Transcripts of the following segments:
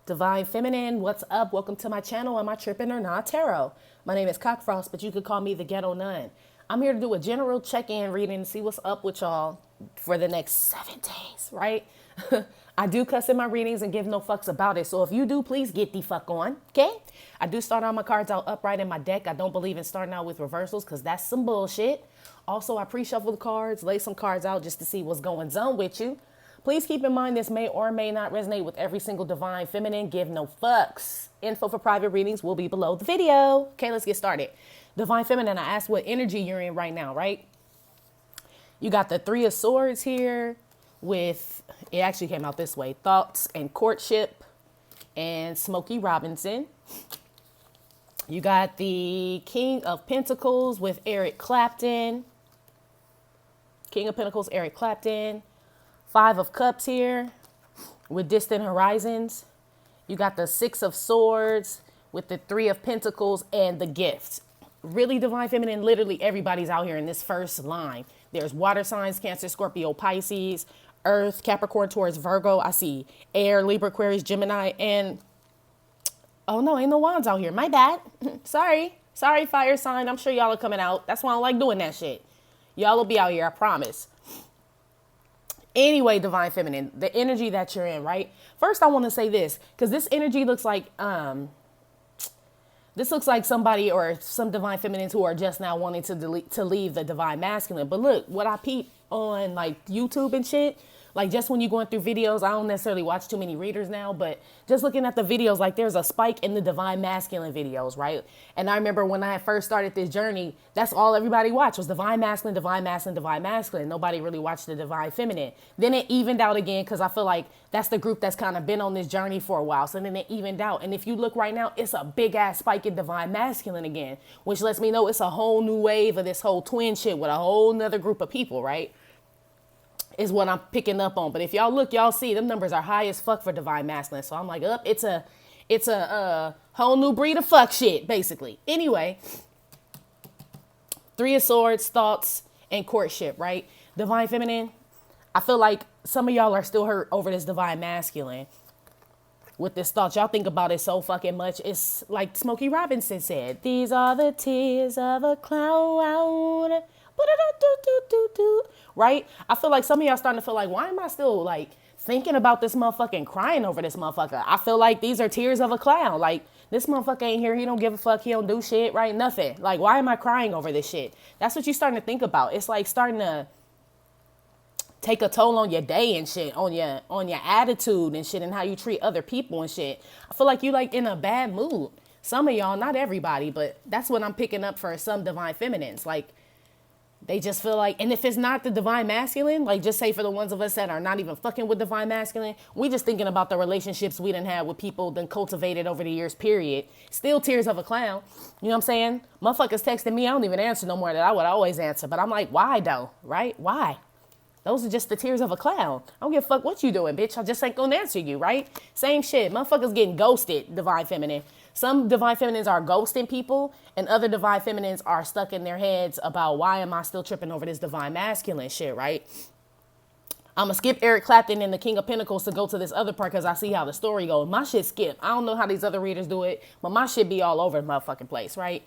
Divine Feminine, what's up? Welcome to my channel. Am I tripping or not? Tarot. My name is Cockfrost, but you could call me the Ghetto Nun. I'm here to do a general check-in reading and see what's up with y'all for the next 7 days, right? I do cuss in my readings and give no fucks about it. So if you do, please get the fuck on, okay? I do start all my cards out upright in my deck. I don't believe in starting out with reversals because that's some bullshit. Also, I pre-shuffle the cards, lay some cards out just to see what's going on with you. Please keep in mind this may or may not resonate with every single Divine Feminine. Give no fucks. Info for private readings will be below the video. Okay, let's get started. Divine Feminine, I asked what energy you're in right now, right? You got the Three of Swords here with, it actually came out this way, Thoughts and Courtship and Smokey Robinson. You got the King of Pentacles with Eric Clapton. King of Pentacles, Eric Clapton. Five of Cups here with Distant Horizons. You got the Six of Swords with the Three of Pentacles and the Gift. Really, Divine Feminine, literally everybody's out here in this first line. There's water signs, Cancer, Scorpio, Pisces, Earth, Capricorn, Taurus, Virgo. I see Air, Libra, Aquarius, Gemini, and oh no, ain't no wands out here. My bad. Sorry, fire sign. I'm sure y'all are coming out. That's why I don't like doing that shit. Y'all will be out here, I promise. Anyway, Divine Feminine, the energy that you're in, right? First, I want to say this, because this energy looks like, somebody or some Divine Feminines who are just now wanting to leave the Divine Masculine. But look, what I peep on like YouTube and shit, like just when you're going through videos, I don't necessarily watch too many readers now, but just looking at the videos, like there's a spike in the Divine Masculine videos, right? And I remember when I had first started this journey, that's all everybody watched was Divine Masculine, Divine Masculine, Divine Masculine. Nobody really watched the Divine Feminine. Then it evened out again because I feel like that's the group that's kind of been on this journey for a while. So then it evened out. And if you look right now, it's a big ass spike in Divine Masculine again, which lets me know it's a whole new wave of this whole twin shit with a whole nother group of people, right? Is what I'm picking up on. But if y'all look, y'all see them numbers are high as fuck for Divine Masculine. So I'm like, it's a whole new breed of fuck shit, basically. Anyway, Three of Swords, Thoughts, and Courtship, right? Divine Feminine, I feel like some of y'all are still hurt over this Divine Masculine. With this thought, y'all think about it so fucking much. It's like Smokey Robinson said, these are the tears of a clown. Right? I feel like some of y'all starting to feel like, why am I still like thinking about this motherfucker and crying over this motherfucker? I feel like these are tears of a clown. Like, this motherfucker ain't here. He don't give a fuck. He don't do shit, right? Nothing. Like, why am I crying over this shit? That's what you're starting to think about. It's like starting to take a toll on your day and shit, on your attitude and shit, and how you treat other people and shit. I feel like you like in a bad mood. Some of y'all, not everybody, but that's what I'm picking up for some Divine Feminines. Like, they just feel like, and if it's not the Divine Masculine, like just say for the ones of us that are not even fucking with Divine Masculine, we just thinking about the relationships we done had with people done cultivated over the years, period. Still tears of a clown. You know what I'm saying? Motherfuckers texting me, I don't even answer no more that I would always answer. But I'm like, why though, right? Why? Those are just the tears of a clown. I don't give a fuck what you doing, bitch. I just ain't gonna answer you, right? Same shit. Motherfuckers getting ghosted, Divine Feminine. Some Divine Feminines are ghosting people, and other Divine Feminines are stuck in their heads about why am I still tripping over this Divine Masculine shit, right? I'm going to skip Eric Clapton and the King of Pentacles to go to this other part because I see how the story goes. My shit skip. I don't know how these other readers do it, but my shit be all over the motherfucking place, right?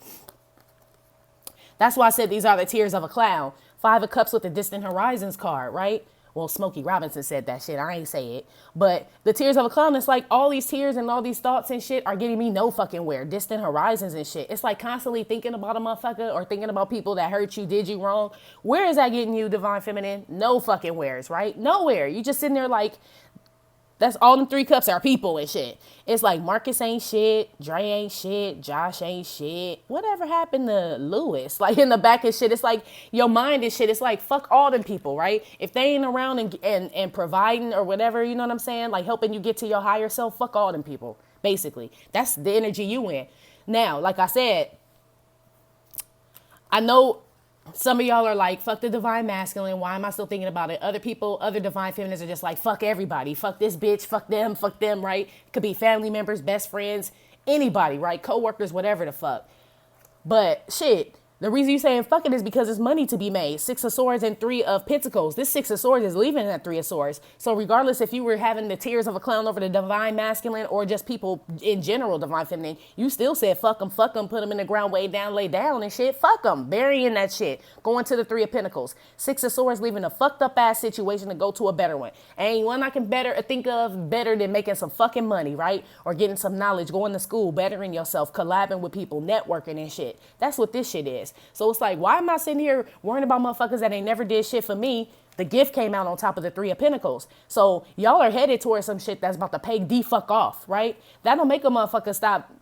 That's why I said these are the tears of a clown. Five of Cups with the Distant Horizons card, right? Well, Smokey Robinson said that shit. I ain't say it. But the tears of a clown, it's like all these tears and all these thoughts and shit are getting me no fucking where. Distant horizons and shit. It's like constantly thinking about a motherfucker or thinking about people that hurt you, did you wrong. Where is that getting you, Divine Feminine? No fucking wheres, right? Nowhere. You just sitting there like, that's all them three cups are people and shit. It's like Marcus ain't shit, Dre ain't shit, Josh ain't shit. Whatever happened to Lewis? Like in the back and shit, it's like your mind and shit. It's like fuck all them people, right? If they ain't around and providing or whatever, you know what I'm saying? Like helping you get to your higher self, fuck all them people, basically. That's the energy you in. Now, like I said, I know some of y'all are like, fuck the Divine Masculine. Why am I still thinking about it? Other people, other Divine Feminines are just like, fuck everybody. Fuck this bitch. Fuck them, right? It could be family members, best friends, anybody, right? Co-workers, whatever the fuck. But shit, The reason you saying fuck it is because it's money to be made. Six of Swords and Three of Pentacles. This Six of Swords is leaving that Three of Swords. So regardless if you were having the tears of a clown over the divine masculine or just people in general, divine feminine, you still said fuck them, put them in the ground, lay down and shit. Fuck them, burying that shit. Going to the Three of Pentacles. Six of Swords leaving a fucked up ass situation to go to a better one. Ain't one I can think of better than making some fucking money, right? Or getting some knowledge, going to school, bettering yourself, collabing with people, networking and shit. That's what this shit is. So it's like, why am I sitting here worrying about motherfuckers that ain't never did shit for me? The gift came out on top of the Three of Pentacles. So y'all are headed towards some shit that's about to pay the fuck off, right? That'll make a motherfucker stop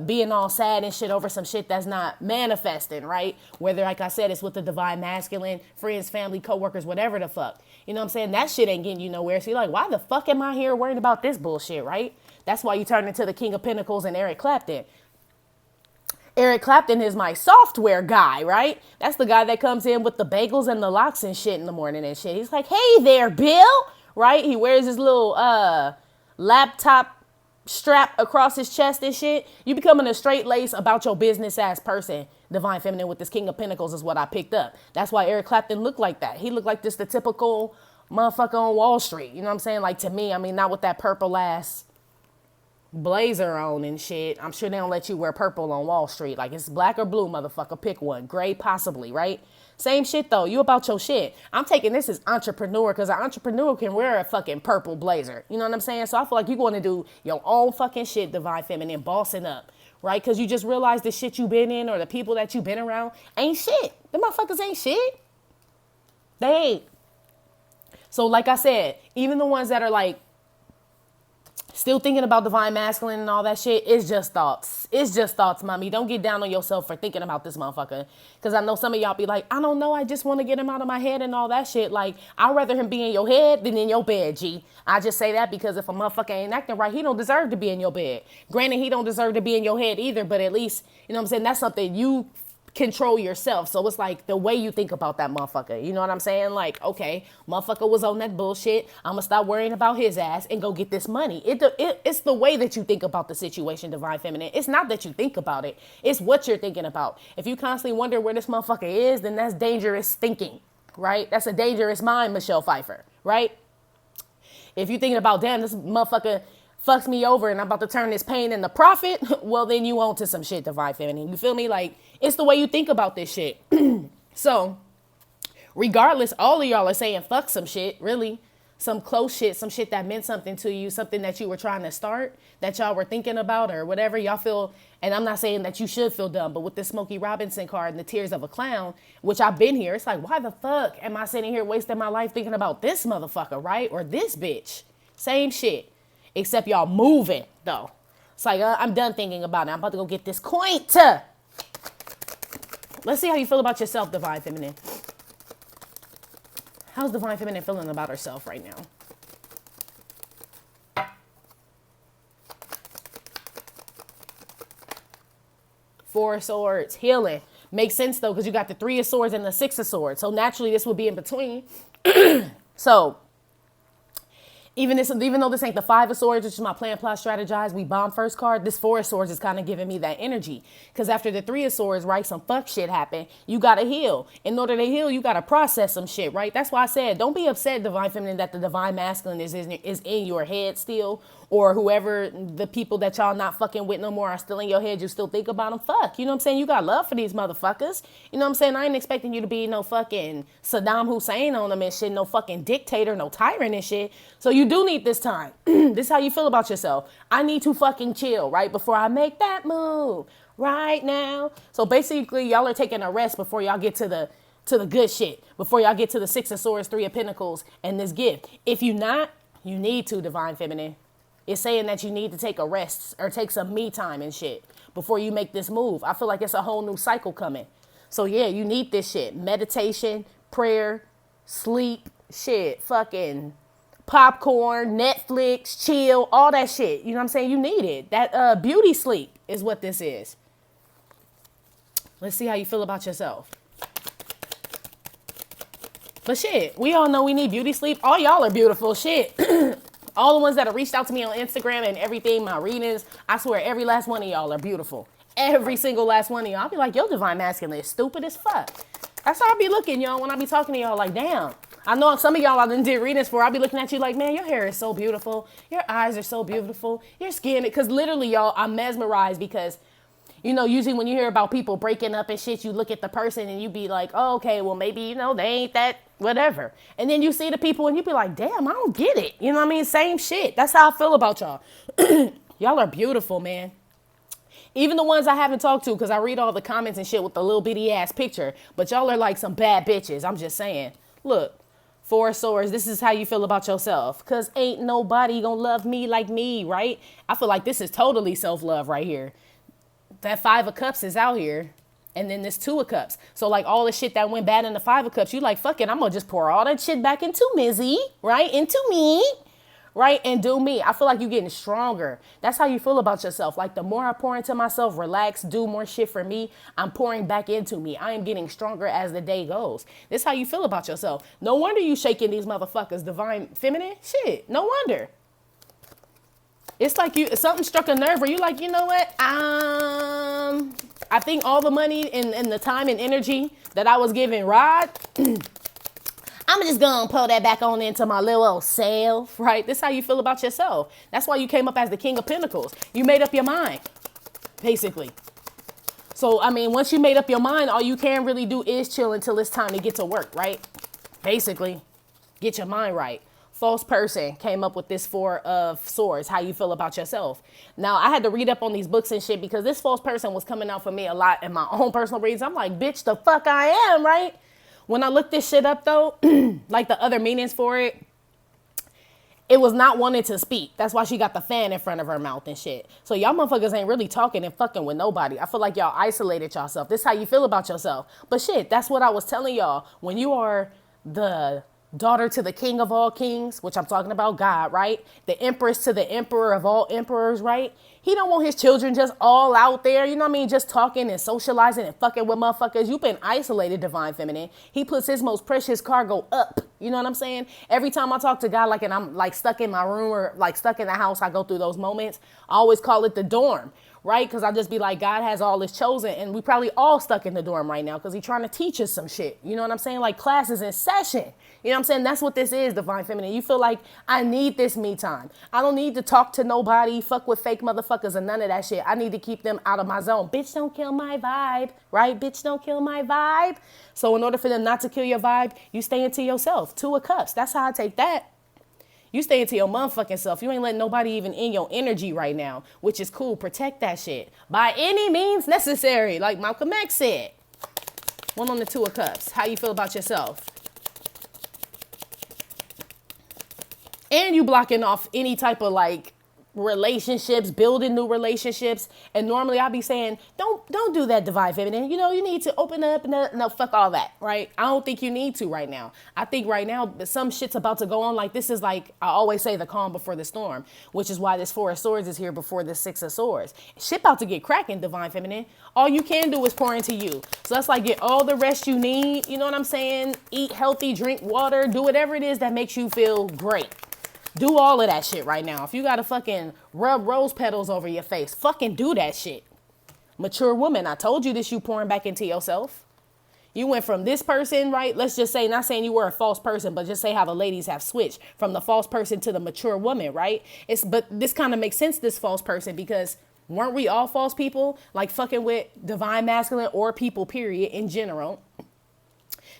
being all sad and shit over some shit that's not manifesting, right? Whether, like I said, it's with the divine masculine, friends, family, coworkers, whatever the fuck. You know what I'm saying? That shit ain't getting you nowhere. So you're like, why the fuck am I here worrying about this bullshit, right? That's why you turn into the King of Pentacles and Eric Clapton. Eric Clapton is my software guy, right? That's the guy that comes in with the bagels and the locks and shit in the morning and shit. He's like, hey there, Bill, right? He wears his little laptop strap across his chest and shit. You becoming a straight lace about your business ass person. Divine feminine with this King of Pentacles is what I picked up. That's why Eric Clapton looked like that. He looked like just the typical motherfucker on Wall Street. You know what I'm saying? Like, to me, I mean, not with that purple ass blazer on and shit. I'm sure they don't let you wear purple on Wall Street. Like, it's black or blue, motherfucker. Pick one. Gray, possibly, right? Same shit, though. You about your shit. I'm taking this as entrepreneur because an entrepreneur can wear a fucking purple blazer. You know what I'm saying? So I feel like you're going to do your own fucking shit, divine feminine, bossing up, right? Because you just realized the shit you been in or the people that you been around ain't shit. The motherfuckers ain't shit. They ain't. So like I said, even the ones that are like, still thinking about divine masculine and all that shit, it's just thoughts. It's just thoughts, mommy. Don't get down on yourself for thinking about this motherfucker. Because I know some of y'all be like, I don't know, I just want to get him out of my head and all that shit. Like, I'd rather him be in your head than in your bed, G. I just say that because if a motherfucker ain't acting right, he don't deserve to be in your bed. Granted, he don't deserve to be in your head either, but at least, you know what I'm saying, that's something you control yourself. So it's like the way you think about that motherfucker. You know what I'm saying? Like, okay, motherfucker was on that bullshit. I'm gonna stop worrying about his ass and go get this money. It's the way that you think about the situation, divine feminine. It's not that you think about it. It's what you're thinking about. If you constantly wonder where this motherfucker is, then that's dangerous thinking, right? That's a dangerous mind, Michelle Pfeiffer, right? If you're thinking about, damn, this motherfucker fucks me over and I'm about to turn this pain into profit, well, then you on to some shit, divine feminine. You feel me? Like, it's the way you think about this shit. So, regardless, all of y'all are saying fuck some shit, really. Some close shit, some shit that meant something to you, something that you were trying to start, that y'all were thinking about or whatever. Y'all feel, and I'm not saying that you should feel dumb, but with the Smokey Robinson card and the tears of a clown, which I've been here, it's like, why the fuck am I sitting here wasting my life thinking about this motherfucker, right? Or this bitch. Same shit. Except y'all moving, though. It's like, I'm done thinking about it. I'm about to go get this coin. Let's see how you feel about yourself, divine feminine. How's divine feminine feeling about herself right now? Four of Swords, healing. Makes sense, though, because you got the Three of Swords and the Six of Swords. So naturally, this would be in between. So, even though this ain't the Five of Swords, which is my plan, plot, strategize, we bomb first card, this Four of Swords is kind of giving me that energy. Because after the Three of Swords, right, some fuck shit happened. You got to heal. In order to heal, you got to process some shit, right? That's why I said, don't be upset, divine feminine, that the divine masculine is in your head still. Or whoever, the people that y'all not fucking with no more are still in your head. You still think about them. Fuck. You know what I'm saying? You got love for these motherfuckers. You know what I'm saying? I ain't expecting you to be no fucking Saddam Hussein on them and shit. No fucking dictator, no tyrant and shit. So you do need this time. This is how you feel about yourself. I need to fucking chill, right? Before I make that move. Right now. So basically, y'all are taking a rest before y'all get to the good shit. Before y'all get to the Six of Swords, Three of Pentacles, and this gift. If you not, you need to, divine feminine. It's saying that you need to take a rest or take some me time and shit before you make this move. I feel like it's a whole new cycle coming. So yeah, you need this shit. Meditation, prayer, sleep, shit, fucking popcorn, Netflix, chill, all that shit. You know what I'm saying? You need it. That beauty sleep is what this is. Let's see how you feel about yourself. But shit, we all know we need beauty sleep. All y'all are beautiful. Shit. All the ones that have reached out to me on Instagram and everything, my readings, I swear every last one of y'all are beautiful. Every single last one of y'all. I'll be like, yo, divine masculine is stupid as fuck. That's how I be looking, y'all, when I be talking to y'all like, damn. I know some of y'all I done did readings for. I'll be looking at you like, man, your hair is so beautiful. Your eyes are so beautiful. Your skin, because literally, y'all, I'm mesmerized because, you know, usually when you hear about people breaking up and shit, you look at the person and you be like, oh, okay, well, maybe, you know, they ain't that whatever. And then you see the people and you be like, damn, I don't get it. You know what I mean? Same shit. That's how I feel about y'all. Y'all are beautiful, man. Even the ones I haven't talked to, because I read all the comments and shit with the little bitty ass picture. But y'all are like some bad bitches. I'm just saying. Look, Four of Swords, this is how you feel about yourself. Because ain't nobody gonna love me like me, right? I feel like this is totally self-love right here. That Five of Cups is out here. And then this Two of Cups. So like all the shit that went bad in the Five of Cups, you like, fuck it, I'm gonna just pour all that shit back into Mizzy, right? Into me. Right? And do me. I feel like you're getting stronger. That's how you feel about yourself. Like the more I pour into myself, relax, do more shit for me, I'm pouring back into me. I am getting stronger as the day goes. This is how you feel about yourself. No wonder you shaking these motherfuckers. Divine feminine? Shit. No wonder. It's like something struck a nerve where you like, you know what? I think all the money and the time and energy that I was giving Rod, I'm just gonna pull that back on into my little old self, right? This is how you feel about yourself. That's why you came up as the King of Pentacles. You made up your mind, basically. So, I mean, once you made up your mind, all you can really do is chill until it's time to get to work, right? Basically, get your mind right. False person came up with this Four of Swords, how you feel about yourself. Now, I had to read up on these books and shit because this false person was coming out for me a lot in my own personal readings. I'm like, bitch, the fuck I am, right? When I looked this shit up, though, like the other meanings for it, it was not wanting to speak. That's why she got the fan in front of her mouth and shit. So y'all motherfuckers ain't really talking and fucking with nobody. I feel like y'all isolated yourself. This is how you feel about yourself. But shit, that's what I was telling y'all. When you are the daughter to the king of all kings, which I'm talking about God, right? The empress to the emperor of all emperors, right? He don't want his children just all out there, you know what I mean? Just talking and socializing and fucking with motherfuckers. You've been isolated, divine feminine. He puts his most precious cargo up. You know what I'm saying? Every time I talk to God, like, and I'm like stuck in my room or like stuck in the house, I go through those moments. I always call it the dorm, right? Because I just be like, God has all this chosen, and we probably all stuck in the dorm right now because he's trying to teach us some shit. You know what I'm saying? Like classes in session. You know what I'm saying? That's what this is, divine feminine. You feel like I need this me time. I don't need to talk to nobody, fuck with fake motherfuckers and none of that shit. I need to keep them out of my zone. Bitch, don't kill my vibe, right? Bitch, don't kill my vibe. So in order for them not to kill your vibe, you stay into yourself. Two of Cups. That's how I take that. You stay into your motherfucking self. You ain't letting nobody even in your energy right now, which is cool. Protect that shit by any means necessary, like Malcolm X said. One on the Two of Cups. How you feel about yourself? And you blocking off any type of like relationships, building new relationships. And normally I'll be saying, don't do that, divine feminine. You know, you need to open up and no, fuck all that, right? I don't think you need to right now. I think right now some shit's about to go on. Like this is like, I always say the calm before the storm, which is why this Four of Swords is here before the Six of Swords. Shit about to get cracking, divine feminine. All you can do is pour into you. So that's like get all the rest you need. You know what I'm saying? Eat healthy, drink water, do whatever it is that makes you feel great. Do all of that shit right now. If you got to fucking rub rose petals over your face, fucking do that shit. Mature woman, I told you this, you pouring back into yourself. You went from this person, right? Let's just say, not saying you were a false person, but just say how the ladies have switched from the false person to the mature woman, right? But this kind of makes sense, this false person, because weren't we all false people? Like fucking with divine masculine or people, period, in general,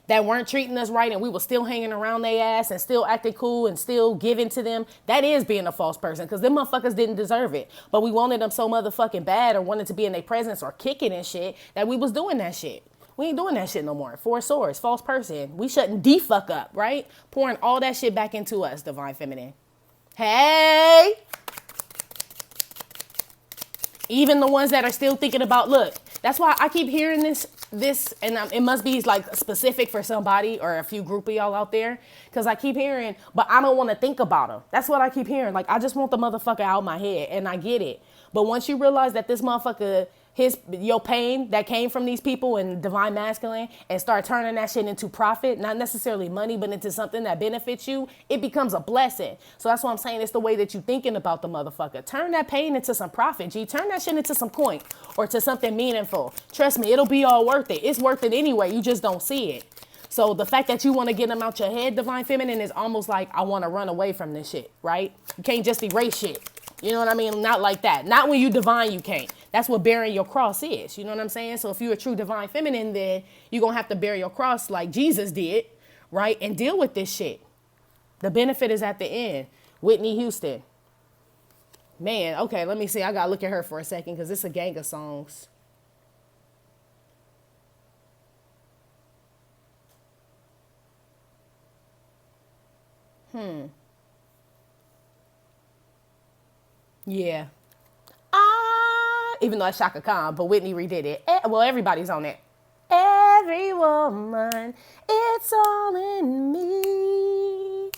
that weren't treating us right and we were still hanging around their ass and still acting cool and still giving to them. That is being a false person because them motherfuckers didn't deserve it. But we wanted them so motherfucking bad or wanted to be in their presence or kicking and shit that we was doing that shit. We ain't doing that shit no more. Four of Swords, false person. We shutting the fuck up, right? Pouring all that shit back into us, divine feminine. Hey! Even the ones that are still thinking about, look, that's why I keep hearing this, and it must be like specific for somebody or a few group of y'all out there. Because I keep hearing, but I don't want to think about them. That's what I keep hearing. Like, I just want the motherfucker out my head, and I get it. But once you realize that this motherfucker your pain that came from these people in divine masculine and start turning that shit into profit, not necessarily money, but into something that benefits you, it becomes a blessing. So that's what I'm saying. It's the way that you thinking about the motherfucker. Turn that pain into some profit, G. Turn that shit into some coin or to something meaningful. Trust me, it'll be all worth it. It's worth it anyway. You just don't see it. So the fact that you want to get them out your head, divine feminine, is almost like, I want to run away from this shit, right? You can't just erase shit. You know what I mean? Not like that. Not when you divine, you can't. That's what bearing your cross is. You know what I'm saying? So if you're a true divine feminine, then you're going to have to bear your cross like Jesus did, right? And deal with this shit. The benefit is at the end. Whitney Houston. Man, okay, let me see. I got to look at her for a second because it's a gang of songs. Yeah. Even though it's Shaka Khan, but Whitney redid it. Well, everybody's on it. Every woman, it's all in me.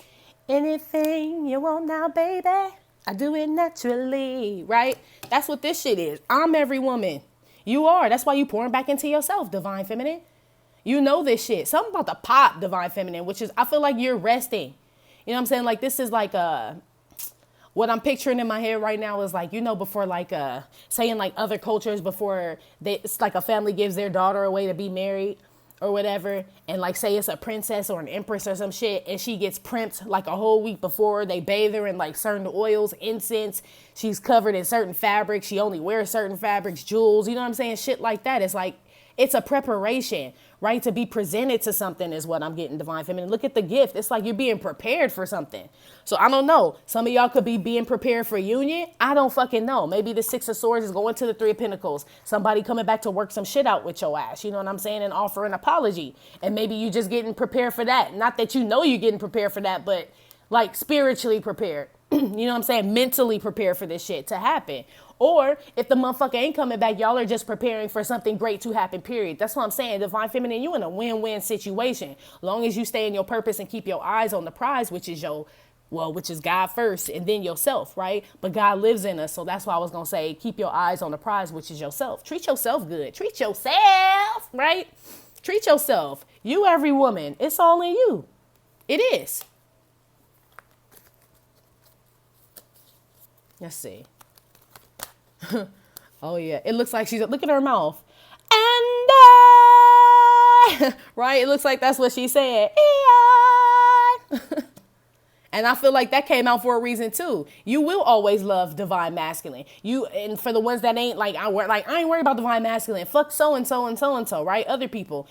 Anything you want now, baby, I do it naturally, right? That's what this shit is. I'm every woman. You are. That's why you pouring back into yourself, divine feminine. You know this shit. Something about the pop, divine feminine, which is, I feel like you're resting. You know what I'm saying? Like, this is like what I'm picturing in my head right now is like, you know, before like, saying like other cultures before it's like a family gives their daughter away to be married or whatever. And like, say it's a princess or an empress or some shit. And she gets primped like a whole week before. They bathe her in like certain oils, incense. She's covered in certain fabrics. She only wears certain fabrics, jewels. You know what I'm saying? Shit like that. It's like, it's a preparation, right? To be presented to something is what I'm getting, divine feminine. Look at the gift. It's like you're being prepared for something. So I don't know. Some of y'all could be being prepared for union. I don't fucking know. Maybe the Six of Swords is going to the Three of Pentacles. Somebody coming back to work some shit out with your ass. You know what I'm saying? And offer an apology. And maybe you just getting prepared for that. Not that you know you're getting prepared for that, but like spiritually prepared. You know what I'm saying? Mentally prepared for this shit to happen. Or if the motherfucker ain't coming back, y'all are just preparing for something great to happen, period. That's what I'm saying. Divine feminine, you in a win-win situation. Long as you stay in your purpose and keep your eyes on the prize, which is which is God first and then yourself, right? But God lives in us. So that's why I was going to say, keep your eyes on the prize, which is yourself. Treat yourself good. Treat yourself, right? Treat yourself. You, every woman, it's all in you. It is. Let's see. Oh, yeah. It looks like look at her mouth. And right? It looks like that's what she said. And I feel like that came out for a reason, too. You will always love divine masculine. And for the ones that ain't like, I ain't worried about divine masculine. Fuck so-and-so and so-and-so, right? Other people.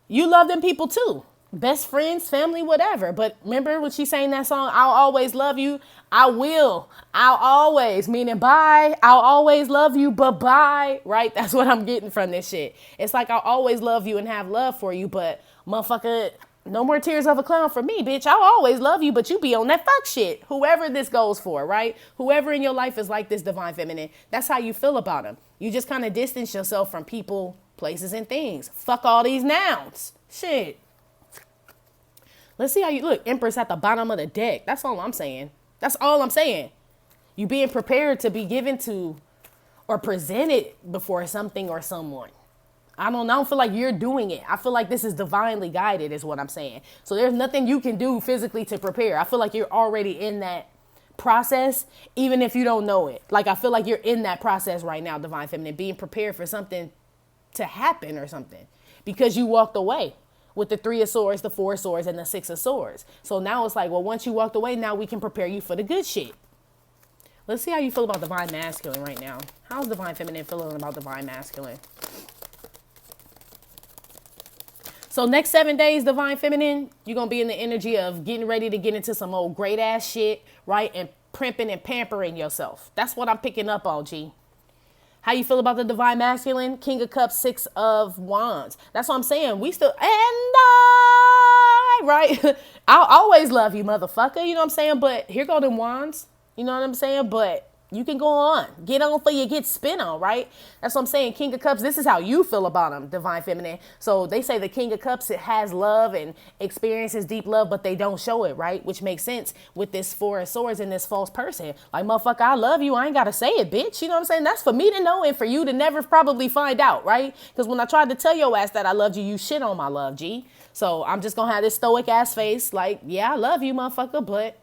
You love them people, too. Best friends, family, whatever. But remember when she sang that song, I'll always love you. I will. I'll always, meaning bye. I'll always love you, but bye. Right? That's what I'm getting from this shit. It's like I'll always love you and have love for you, but motherfucker, no more tears of a clown for me, bitch. I'll always love you, but you be on that fuck shit. Whoever this goes for, right? Whoever in your life is like this divine feminine, that's how you feel about them. You just kind of distance yourself from people, places, and things. Fuck all these nouns. Shit. Let's see how you look. Empress at the bottom of the deck. That's all I'm saying. That's all I'm saying. You being prepared to be given to or presented before something or someone. I don't feel like you're doing it. I feel like this is divinely guided is what I'm saying. So there's nothing you can do physically to prepare. I feel like you're already in that process, even if you don't know it. Like, I feel like you're in that process right now, divine feminine, being prepared for something to happen or something because you walked away with the Three of Swords, the Four of Swords, and the Six of Swords. So now it's like, well, once you walked away, now we can prepare you for the good shit. Let's see how you feel about divine masculine right now. How's divine feminine feeling about divine masculine? So next 7 days, divine feminine, you're going to be in the energy of getting ready to get into some old great ass shit, right? And primping and pampering yourself. That's what I'm picking up on, G. How you feel about the divine masculine? King of Cups, Six of Wands. That's what I'm saying. We still, right? I'll always love you, motherfucker. You know what I'm saying? But here go them wands. You know what I'm saying? But You can go on. Get on for you get spin on, right? That's what I'm saying. King of Cups, this is how you feel about him, Divine Feminine. So they say the King of Cups, it has love and experiences deep love, but they don't show it, right? Which makes sense with this Four of Swords and this false person. Like, motherfucker, I love you. I ain't got to say it, bitch. You know what I'm saying? That's for me to know and for you to never probably find out, right? Because when I tried to tell your ass that I loved you, you shit on my love, G. So I'm just going to have this stoic ass face like, yeah, I love you, motherfucker, but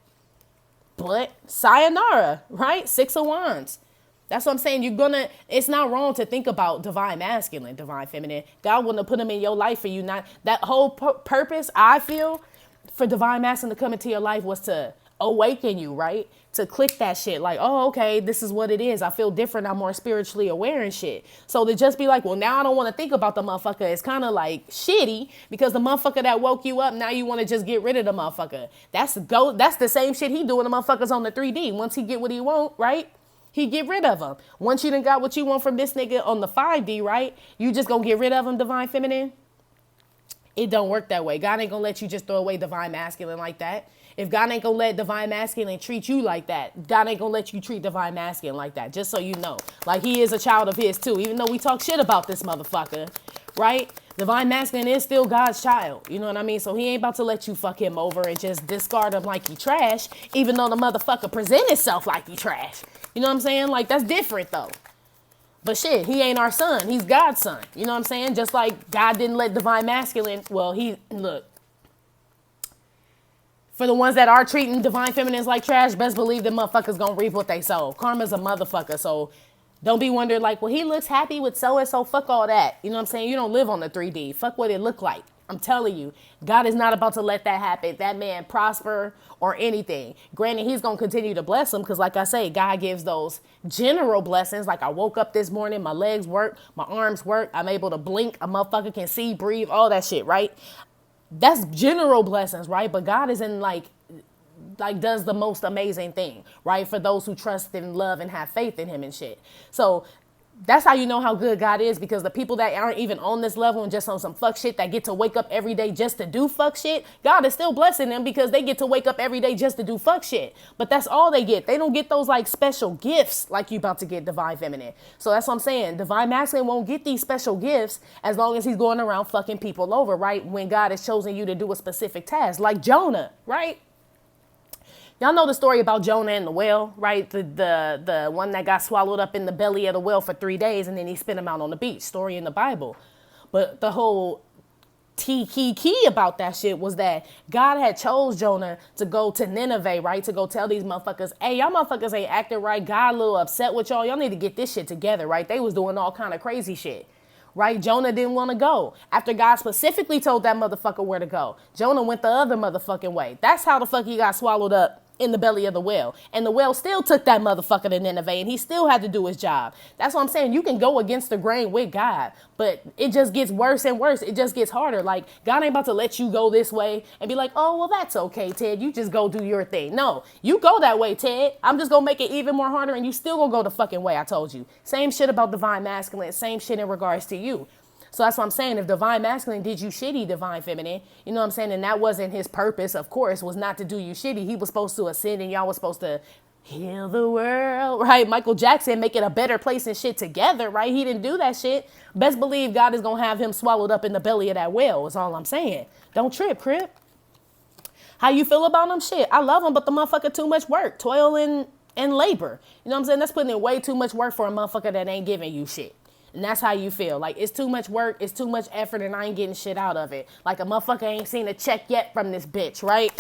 sayonara, right? Six of Wands. That's what I'm saying. It's not wrong to think about divine masculine, divine feminine. God wouldn't have put them in your life for you. Not that whole purpose, I feel, for divine masculine to come into your life was to awaken you, right? To click that shit like, oh, okay, this is what it is. I feel different. I'm more spiritually aware and shit. So to just be like, well, now I don't want to think about the motherfucker. It's kind of like shitty because the motherfucker that woke you up, now you want to just get rid of the motherfucker. That's the same shit he doing the motherfuckers on the 3D. Once he get what he want, right? He get rid of them. Once you done got what you want from this nigga on the 5D, right? You just gonna get rid of him, divine feminine? It don't work that way. God ain't gonna let you just throw away divine masculine like that. If God ain't gonna let divine masculine treat you like that, God ain't gonna let you treat divine masculine like that, just so you know. Like, he is a child of his too, even though we talk shit about this motherfucker, right? Divine masculine is still God's child, you know what I mean? So he ain't about to let you fuck him over and just discard him like he trash, even though the motherfucker present himself like he trash. You know what I'm saying? Like, that's different though. But shit, he ain't our son. He's God's son. You know what I'm saying? Just like God didn't let divine masculine, look. For the ones that are treating divine feminines like trash, best believe the motherfuckers gonna reap what they sow. Karma's a motherfucker, so don't be wondering like, well, he looks happy with so-and-so. Fuck all that. You know what I'm saying? You don't live on the 3D. Fuck what it look like. I'm telling you, God is not about to let that happen. That man prosper or anything. Granted, he's going to continue to bless him because, like I say, God gives those general blessings. Like, I woke up this morning, my legs work, my arms work. I'm able to blink. A motherfucker can see, breathe, all that shit, right? That's general blessings, right? But God is in like does the most amazing thing, right? For those who trust and love and have faith in him and shit. So that's how you know how good God is, because the people that aren't even on this level and just on some fuck shit that get to wake up every day just to do fuck shit, God is still blessing them because they get to wake up every day just to do fuck shit. But that's all they get. They don't get those like special gifts like you about to get divine feminine. So that's what I'm saying. Divine masculine won't get these special gifts as long as he's going around fucking people over, right? When God has chosen you to do a specific task, like Jonah, right? Y'all know the story about Jonah and the whale, right? The one that got swallowed up in the belly of the whale for 3 days and then he spit him out on the beach. Story in the Bible. But the whole key about that shit was that God had chose Jonah to go to Nineveh, right? To go tell these motherfuckers, hey, y'all motherfuckers ain't acting right. God a little upset with y'all. Y'all need to get this shit together, right? They was doing all kind of crazy shit. Right? Jonah didn't want to go. After God specifically told that motherfucker where to go, Jonah went the other motherfucking way. That's how the fuck he got swallowed up in the belly of the whale. And the whale still took that motherfucker to Nineveh and he still had to do his job. That's what I'm saying. You can go against the grain with God, but it just gets worse and worse. It just gets harder. Like, God ain't about to let you go this way and be like, oh, well, that's okay, Ted. You just go do your thing. No, you go that way, Ted. I'm just going to make it even more harder and you still going to go the fucking way I told you. Same shit about divine masculine. Same shit in regards to you. So that's what I'm saying. If divine masculine did you shitty, divine feminine, you know what I'm saying? And that wasn't his purpose, of course, was not to do you shitty. He was supposed to ascend and y'all was supposed to heal the world, right? Michael Jackson, make it a better place and shit together, right? He didn't do that shit. Best believe God is going to have him swallowed up in the belly of that whale is all I'm saying. Don't trip, Crip. How you feel about him? Shit, I love him, but the motherfucker too much work, toil and labor. You know what I'm saying? That's putting in way too much work for a motherfucker that ain't giving you shit. And that's how you feel. Like, it's too much work, it's too much effort, and I ain't getting shit out of it. Like, a motherfucker ain't seen a check yet from this bitch, right?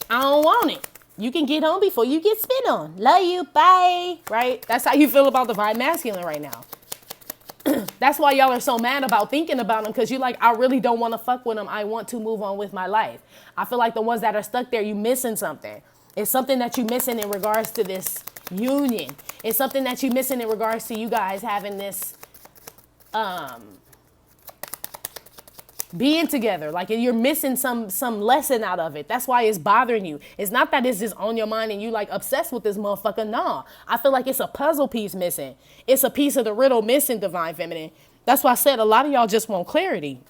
I don't want it. You can get home before you get spit on. Love you, bye, right? That's how you feel about divine masculine right now. That's why y'all are so mad about thinking about him, because you're like, I really don't want to fuck with him. I want to move on with my life. I feel like the ones that are stuck there, you missing something. It's something that you missing in regards to this union. It's something that you missing in regards to you guys having this being together. Like, you're missing some lesson out of it. That's why it's bothering you. It's not that it's just on your mind and you like obsessed with this motherfucker. Nah, I feel like it's a puzzle piece missing. It's a piece of the riddle missing, divine feminine. That's why I said a lot of y'all just want clarity.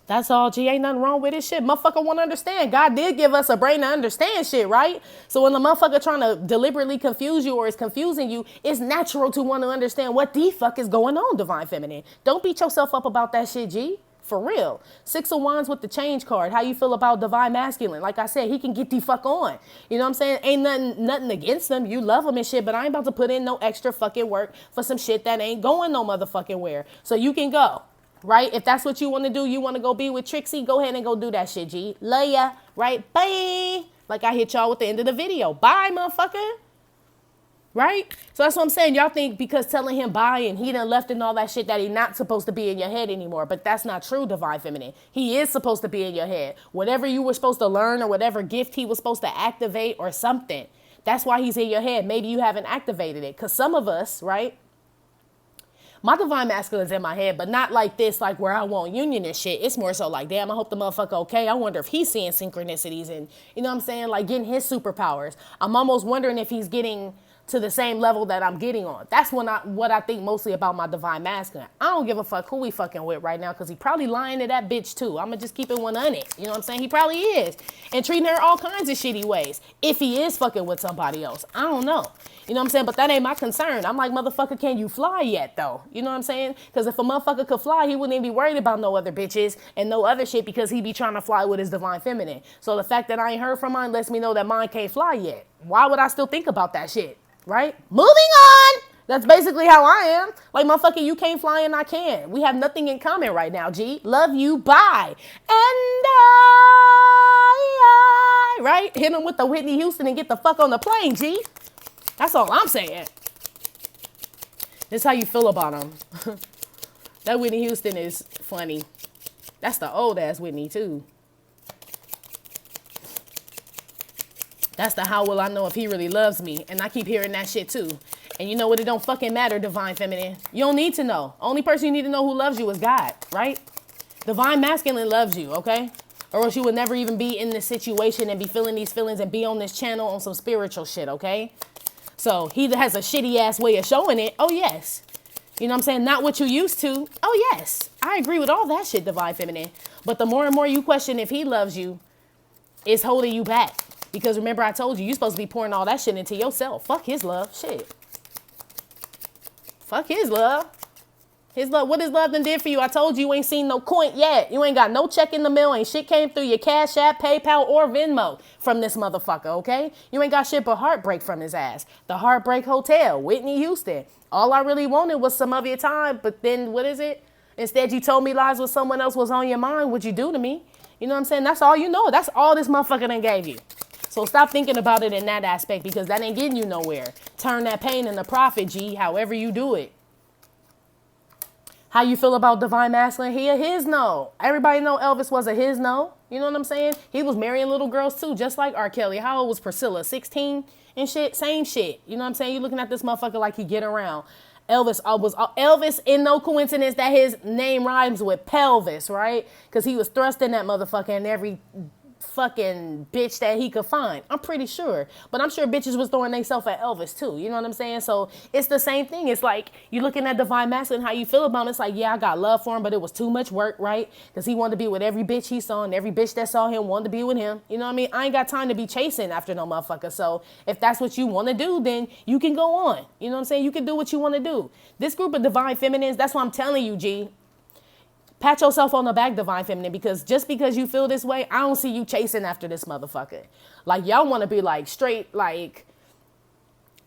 That's all, G. Ain't nothing wrong with this shit. Motherfucker want to understand. God did give us a brain to understand shit, right? So when the motherfucker trying to deliberately confuse you or is confusing you, it's natural to want to understand what the fuck is going on, Divine Feminine. Don't beat yourself up about that shit, G. For real. 6 of Wands with the change card. How you feel about Divine Masculine? Like I said, he can get the fuck on. You know what I'm saying? Ain't nothing against him. You love him and shit, but I ain't about to put in no extra fucking work for some shit that ain't going no motherfucking where. So you can go. Right? If that's what you want to do, you want to go be with Trixie, go ahead and go do that shit, G. Love ya. Right? Bye. Like I hit y'all with the end of the video. Bye, motherfucker. Right? So that's what I'm saying. Y'all think because telling him bye and he done left and all that shit that he not supposed to be in your head anymore. But that's not true, Divine Feminine. He is supposed to be in your head. Whatever you were supposed to learn or whatever gift he was supposed to activate or something. That's why he's in your head. Maybe you haven't activated it. Because some of us, right? My Divine Masculine's in my head, but not like this, like where I want union and shit. It's more so like, damn, I hope the motherfucker okay. I wonder if he's seeing synchronicities and, you know what I'm saying? Like getting his superpowers. I'm almost wondering if he's getting to the same level that I'm getting on. That's what I think mostly about my Divine Masculine. I don't give a fuck who we fucking with right now because he probably lying to that bitch too. I'm going to just keep it 100. You know what I'm saying? He probably is. And treating her all kinds of shitty ways. If he is fucking with somebody else. I don't know. You know what I'm saying? But that ain't my concern. I'm like, motherfucker, can you fly yet though? You know what I'm saying? Because if a motherfucker could fly, he wouldn't even be worried about no other bitches and no other shit because he be trying to fly with his Divine Feminine. So the fact that I ain't heard from mine lets me know that mine can't fly yet. Why would I still think about that shit? Right? Moving on. That's basically how I am. Like, motherfucker, you can't fly and I can. We have nothing in common right now, G. Love you. Bye. And I, right? Hit him with the Whitney Houston and get the fuck on the plane, G. That's all I'm saying. This is how you feel about him. That Whitney Houston is funny. That's the old ass Whitney, too. That's the how will I know if he really loves me. And I keep hearing that shit too. And you know what? It don't fucking matter, Divine Feminine. You don't need to know. Only person you need to know who loves you is God, right? Divine Masculine loves you, okay? Or else you would never even be in this situation and be feeling these feelings and be on this channel on some spiritual shit, okay? So he has a shitty ass way of showing it. Oh, yes. You know what I'm saying? Not what you used to. Oh, yes. I agree with all that shit, Divine Feminine. But the more and more you question if he loves you, it's holding you back. Because remember, I told you, you're supposed to be pouring all that shit into yourself. Fuck his love. Shit. Fuck his love. His love. What his love done did for you? I told you ain't seen no coin yet. You ain't got no check in the mail. Ain't shit came through your Cash App, PayPal, or Venmo from this motherfucker, okay? You ain't got shit but heartbreak from his ass. The Heartbreak Hotel, Whitney Houston. All I really wanted was some of your time. But then, what is it? Instead, you told me lies with someone else was on your mind. What'd you do to me? You know what I'm saying? That's all you know. That's all this motherfucker done gave you. So stop thinking about it in that aspect because that ain't getting you nowhere. Turn that pain into profit, G, however you do it. How you feel about Divine Masculine? He a his no. Everybody know Elvis was a his no. You know what I'm saying? He was marrying little girls too, just like R. Kelly. How old was Priscilla? 16 and shit? Same shit. You know what I'm saying? You looking at this motherfucker like he get around. Elvis in no coincidence that his name rhymes with pelvis, right? Because he was thrusting that motherfucker in every fucking bitch that he could find. I'm pretty sure. But I'm sure bitches was throwing themselves at Elvis too. You know what I'm saying? So it's the same thing. It's like you looking at Divine Masculine, how you feel about him. It's like, yeah, I got love for him, but it was too much work, right? Because he wanted to be with every bitch he saw and every bitch that saw him wanted to be with him. You know what I mean? I ain't got time to be chasing after no motherfucker. So if that's what you want to do, then you can go on. You know what I'm saying? You can do what you want to do. This group of Divine Feminines, that's what I'm telling you, G. Pat yourself on the back, Divine Feminine, because just because you feel this way, I don't see you chasing after this motherfucker. Like, y'all want to be like straight, like,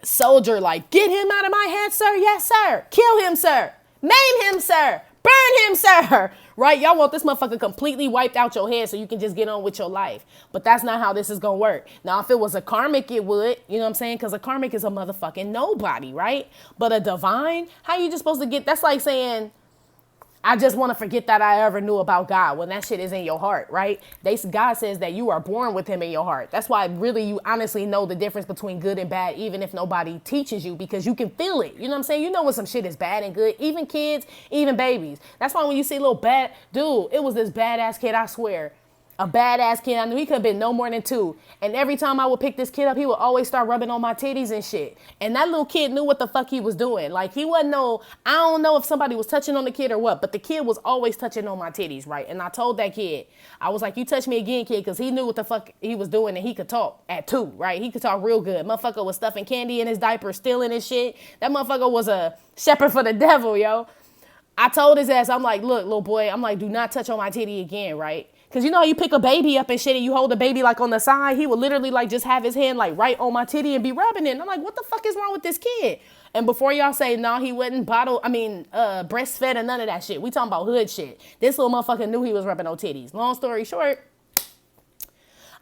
soldier, like, get him out of my head, sir. Yes, sir. Kill him, sir. Maim him, sir. Burn him, sir. Right? Y'all want this motherfucker completely wiped out your head so you can just get on with your life. But that's not how this is going to work. Now, if it was a karmic, it would. You know what I'm saying? Because a karmic is a motherfucking nobody, right? But a divine, how you just supposed to get, that's like saying, I just want to forget that I ever knew about God when that shit is in your heart, right? God says that you are born with him in your heart. That's why really you honestly know the difference between good and bad, even if nobody teaches you, because you can feel it. You know what I'm saying? You know when some shit is bad and good, even kids, even babies. That's why when you see little bad, dude, it was this badass kid, I swear. A badass kid. I knew he could have been no more than 2. And every time I would pick this kid up, he would always start rubbing on my titties and shit. And that little kid knew what the fuck he was doing. Like, he wasn't I don't know if somebody was touching on the kid or what, but the kid was always touching on my titties, right? And I told that kid, I was like, you touch me again, kid, because he knew what the fuck he was doing and he could talk at 2, right? He could talk real good. Motherfucker was stuffing candy in his diaper, stealing his shit. That motherfucker was a shepherd for the devil, yo. I told his ass, I'm like, look, little boy, I'm like, do not touch on my titty again, right? Because you know, you pick a baby up and shit and you hold the baby like on the side. He would literally like just have his hand like right on my titty and be rubbing it. And I'm like, what the fuck is wrong with this kid? And before y'all say, no, he wasn't breastfed and none of that shit. We talking about hood shit. This little motherfucker knew he was rubbing on titties. Long story short,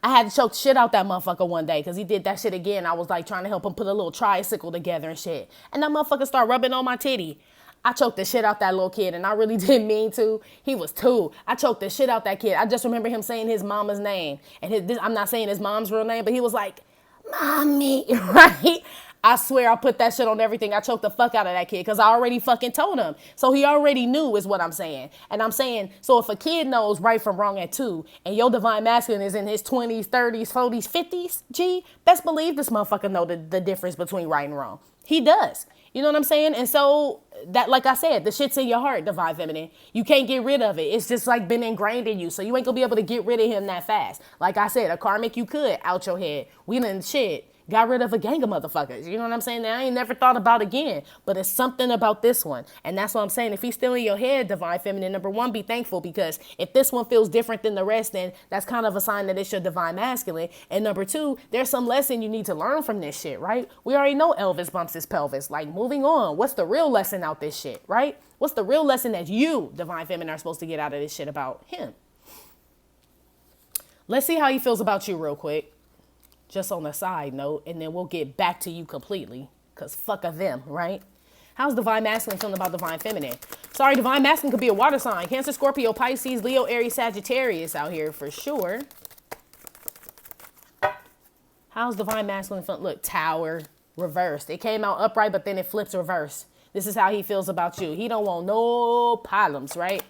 I had to choke the shit out that motherfucker one day because he did that shit again. I was like trying to help him put a little tricycle together and shit. And that motherfucker started rubbing on my titty. I choked the shit out that little kid, and I really didn't mean to. He was 2. I choked the shit out that kid. I just remember him saying his mama's name. And I'm not saying his mom's real name, but he was like, Mommy, right? I swear I put that shit on everything. I choked the fuck out of that kid because I already fucking told him. So he already knew is what I'm saying. And I'm saying, so if a kid knows right from wrong at 2, and your divine masculine is in his 20s, 30s, 40s, 50s, G, best believe this motherfucker know the difference between right and wrong. He does. You know what I'm saying? And so that, like I said, the shit's in your heart, divine feminine. You can't get rid of it. It's just like been ingrained in you. So you ain't gonna be able to get rid of him that fast. Like I said, a karmic you could out your head. We done shit. Got rid of a gang of motherfuckers. You know what I'm saying? Now, I ain't never thought about again. But it's something about this one. And that's what I'm saying. If he's still in your head, divine feminine, number 1, be thankful. Because if this one feels different than the rest, then that's kind of a sign that it's your divine masculine. And number 2, there's some lesson you need to learn from this shit, right? We already know Elvis bumps his pelvis. Like, moving on. What's the real lesson out this shit, right? What's the real lesson that you, divine feminine, are supposed to get out of this shit about him? Let's see how he feels about you real quick. Just on a side note, and then we'll get back to you completely, because fuck of them, right? How's divine masculine feeling about divine feminine? Sorry, divine masculine could be a water sign. Cancer, Scorpio, Pisces, Leo, Aries, Sagittarius out here for sure. How's divine masculine feeling? Look, Tower, reversed. It came out upright, but then it flips reverse. This is how he feels about you. He don't want no problems, right?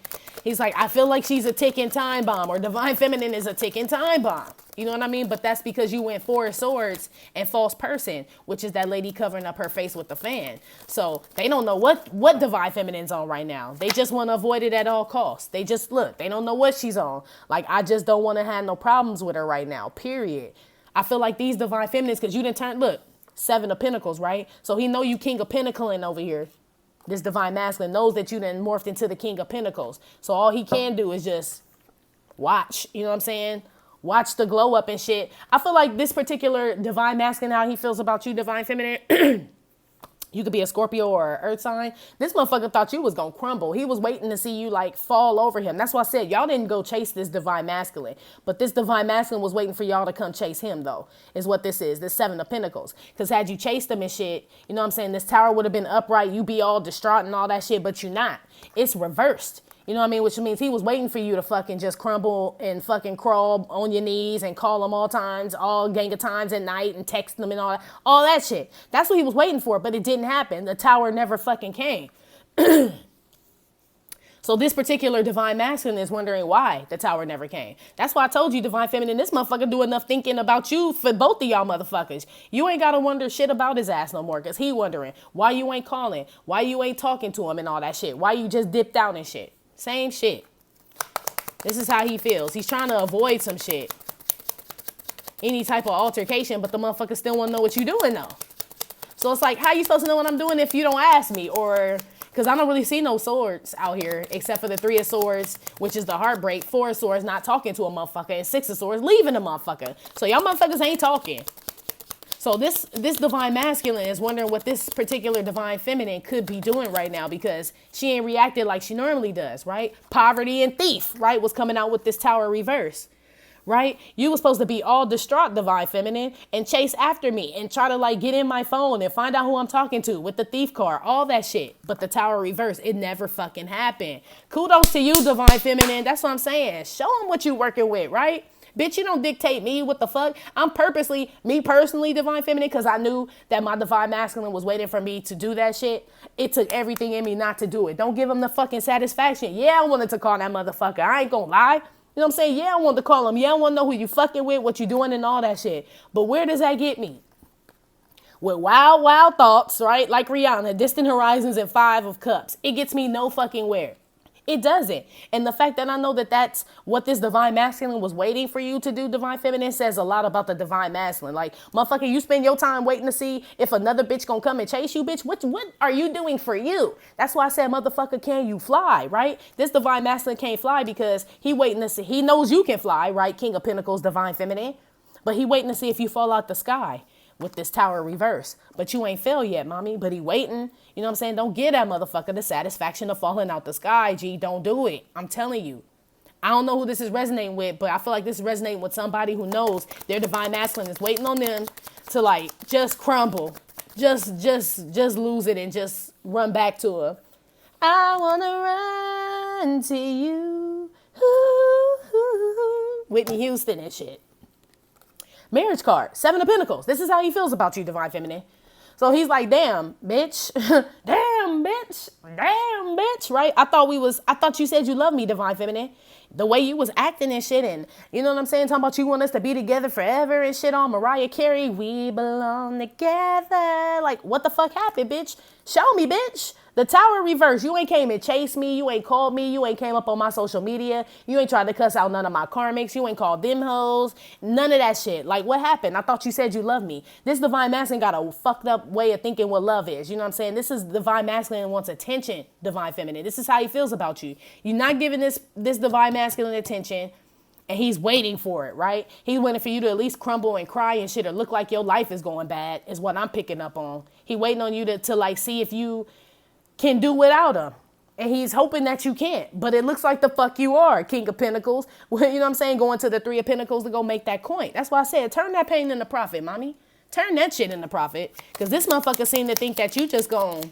He's like, I feel like she's a ticking time bomb, or divine feminine is a ticking time bomb. You know what I mean? But that's because you went 4 of swords and false person, which is that lady covering up her face with the fan. So they don't know what divine feminine's on right now. They just want to avoid it at all costs. They just look. They don't know what she's on. Like, I just don't want to have no problems with her right now, period. I feel like these divine feminines, because you didn't turn, look, 7 of Pentacles, right? So he know you King of Pentacling over here. This divine masculine knows that you done morphed into the King of Pentacles. So all he can do is just watch. You know what I'm saying? Watch the glow up and shit. I feel like this particular divine masculine, how he feels about you, divine feminine, you could be a Scorpio or an earth sign. This motherfucker thought you was going to crumble. He was waiting to see you like fall over him. That's why I said y'all didn't go chase this divine masculine. But this divine masculine was waiting for y'all to come chase him though, is what this is. This 7 of Pentacles. Because had you chased him and shit, you know what I'm saying? This tower would have been upright. You be all distraught and all that shit, but you not. It's reversed. You know what I mean? Which means he was waiting for you to fucking just crumble and fucking crawl on your knees and call him all gang of times at night and text them and all that shit. That's what he was waiting for, but it didn't happen. The tower never fucking came. So this particular divine masculine is wondering why the tower never came. That's why I told you, divine feminine, this motherfucker do enough thinking about you for both of y'all motherfuckers. You ain't got to wonder shit about his ass no more, because he wondering why you ain't calling, why you ain't talking to him and all that shit, why you just dipped out and shit. Same shit. This is how he feels. He's trying to avoid some shit. Any type of altercation, but the motherfucker still want to know what you doing though. So it's like, how you supposed to know what I'm doing if you don't ask me? Or, because I don't really see no swords out here, except for the 3 of swords, which is the heartbreak, 4 of swords not talking to a motherfucker, and 6 of swords leaving a motherfucker. So y'all motherfuckers ain't talking. So this divine masculine is wondering what this particular divine feminine could be doing right now, because she ain't reacted like she normally does, right? Poverty and thief, right, was coming out with this tower reverse, right? You was supposed to be all distraught, divine feminine, and chase after me and try to like get in my phone and find out who I'm talking to with the thief card, all that shit. But the tower reverse, it never fucking happened. Kudos to you, divine feminine. That's what I'm saying. Show them what you working with, right? Bitch, you don't dictate me. What the fuck? I'm purposely, me personally, divine feminine, because I knew that my divine masculine was waiting for me to do that shit. It took everything in me not to do it. Don't give him the fucking satisfaction. Yeah, I wanted to call that motherfucker. I ain't gonna lie. You know what I'm saying? Yeah, I want to call him. Yeah, I want to know who you fucking with, what you doing and all that shit. But where does that get me? With wild, wild thoughts, right? Like Rihanna, distant horizons and 5 of cups. It gets me no fucking where. It doesn't. And the fact that I know that that's what this divine masculine was waiting for you to do, divine feminine, says a lot about the divine masculine. Like, motherfucker, you spend your time waiting to see if another bitch gonna come and chase you, bitch. What are you doing for you? That's why I said, motherfucker, can you fly, right? This divine masculine can't fly because he waiting to see. He knows you can fly, right? King of Pentacles, divine feminine. But he waiting to see if you fall out the sky with this tower reverse. But you ain't fell yet, mommy. But he waiting. You know what I'm saying? Don't give that motherfucker the satisfaction of falling out the sky, G. Don't do it. I'm telling you. I don't know who this is resonating with, but I feel like this is resonating with somebody who knows their divine masculine is waiting on them to, like, just crumble. Just lose it and just run back to her. I want to run to you. Ooh. Whitney Houston and shit. Marriage card, 7 of Pentacles. This is how he feels about you, divine feminine. So he's like, damn, bitch. Damn, bitch. Damn, bitch. Right? I thought you said you love me, divine feminine. The way you was acting and shit, and you know what I'm saying? Talking about you want us to be together forever and shit on Mariah Carey. We belong together. Like, what the fuck happened, bitch? Show me, bitch. The tower reverse. You ain't came and chased me. You ain't called me. You ain't came up on my social media. You ain't tried to cuss out none of my karmics. You ain't called them hoes. None of that shit. Like, what happened? I thought you said you love me. This divine masculine got a fucked up way of thinking what love is. You know what I'm saying? This is divine masculine and wants attention, divine feminine. This is how he feels about you. You're not giving this divine masculine attention. And he's waiting for it, right? He's waiting for you to at least crumble and cry and shit or look like your life is going bad is what I'm picking up on. He waiting on you to like see if you can do without him. And he's hoping that you can't. But it looks like the fuck you are, King of Pentacles. Well, you know what I'm saying? Going to the 3 of Pentacles to go make that coin. That's why I said, turn that pain into profit, mommy. Turn that shit into profit. Because this motherfucker seem to think that you just gon'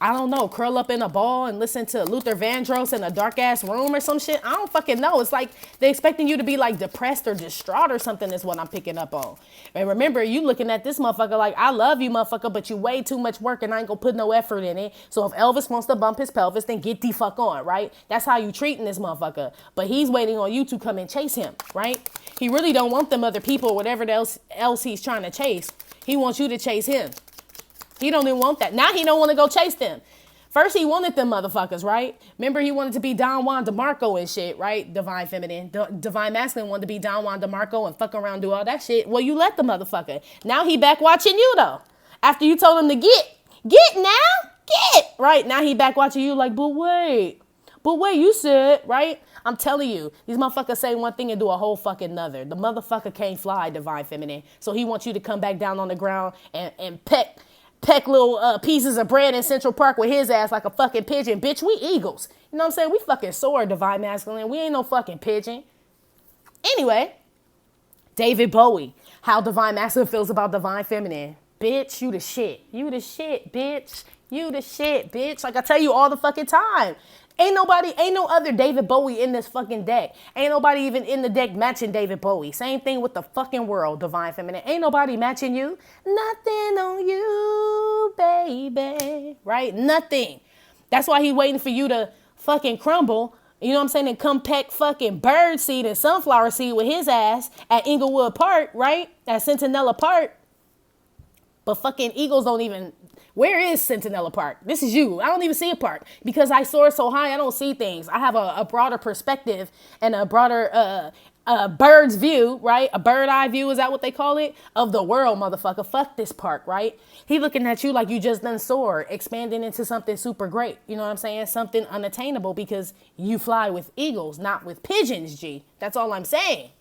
I don't know, curl up in a ball and listen to Luther Vandross in a dark ass room or some shit. I don't fucking know. It's like they're expecting you to be like depressed or distraught or something is what I'm picking up on. And remember, you looking at this motherfucker like, I love you, motherfucker, but you way too much work and I ain't gonna put no effort in it. So if Elvis wants to bump his pelvis, then get the fuck on, right? That's how you treating this motherfucker. But he's waiting on you to come and chase him, right? He really don't want them other people or whatever else he's trying to chase. He wants you to chase him. He don't even want that. Now he don't want to go chase them. First he wanted them motherfuckers, right? Remember he wanted to be Don Juan DeMarco and shit, right? Divine feminine. Divine masculine wanted to be Don Juan DeMarco and fuck around, do all that shit. Well, you let the motherfucker. Now he back watching you though. After you told him to get now, get. Right? Now he back watching you like, but wait, you said, right? I'm telling you, these motherfuckers say one thing and do a whole fucking another. The motherfucker can't fly, divine feminine. So he wants you to come back down on the ground and peck little pieces of bread in Central Park with his ass like a fucking pigeon. Bitch, we eagles. You know what I'm saying? We fucking soar, divine masculine. We ain't no fucking pigeon. Anyway, David Bowie. How divine masculine feels about divine feminine. Bitch, you the shit. You the shit, bitch. You the shit, bitch. Like I tell you all the fucking time. Ain't no other David Bowie in this fucking deck. Ain't nobody even in the deck matching David Bowie. Same thing with the fucking world, divine feminine. Ain't nobody matching you. Nothing on you, baby. Right? Nothing. That's why he waiting for you to fucking crumble. You know what I'm saying? And come peck fucking bird seed and sunflower seed with his ass at Inglewood Park, right? At Centinela Park. But fucking eagles don't even... Where is Centinela Park? This is you. I don't even see a park because I soar so high. I don't see things. I have a broader perspective and a broader bird's view, right? A bird eye view. Is that what they call it? Of the world, motherfucker. Fuck this park, right? He looking at you like you just done soar, expanding into something super great. You know what I'm saying? Something unattainable because you fly with eagles, not with pigeons, G. That's all I'm saying.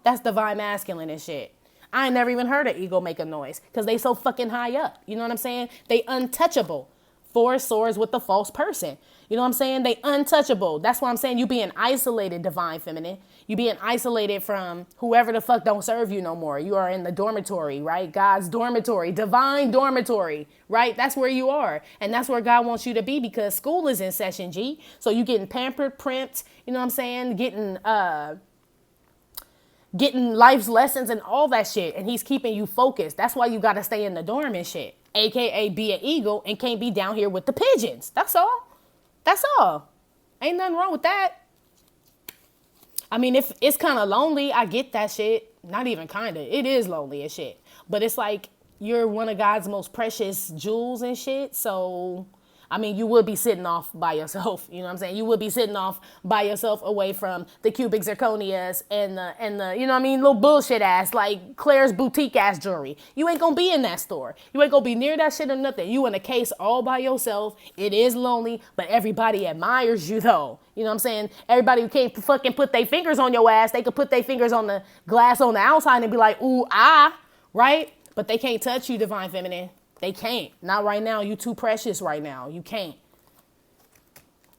That's divine masculine and shit. I ain't never even heard an eagle make a noise because they so fucking high up. You know what I'm saying? They untouchable. 4 soars with the false person. You know what I'm saying? They untouchable. That's why I'm saying you being isolated, divine feminine. You being isolated from whoever the fuck don't serve you no more. You are in the dormitory, right? God's dormitory, divine dormitory, right? That's where you are. And that's where God wants you to be because school is in session, G. So you getting pampered, primped, you know what I'm saying? Getting life's lessons and all that shit. And he's keeping you focused. That's why you got to stay in the dorm and shit. AKA be an eagle and can't be down here with the pigeons. That's all. That's all. Ain't nothing wrong with that. I mean, if it's kind of lonely, I get that shit. Not even kind of. It is lonely as shit. But it's like you're one of God's most precious jewels and shit. So, I mean, you would be sitting off by yourself. You know what I'm saying? You would be sitting off by yourself away from the cubic zirconias and the you know what I mean, little bullshit ass, like Claire's boutique ass jewelry. You ain't gonna be in that store. You ain't gonna be near that shit or nothing. You in a case all by yourself. It is lonely, but everybody admires you though. You know what I'm saying? Everybody who can't fucking put their fingers on your ass, they could put their fingers on the glass on the outside and be like, ooh, ah, right? But they can't touch you, Divine Feminine. They can't. Not right now. You too precious right now. You can't.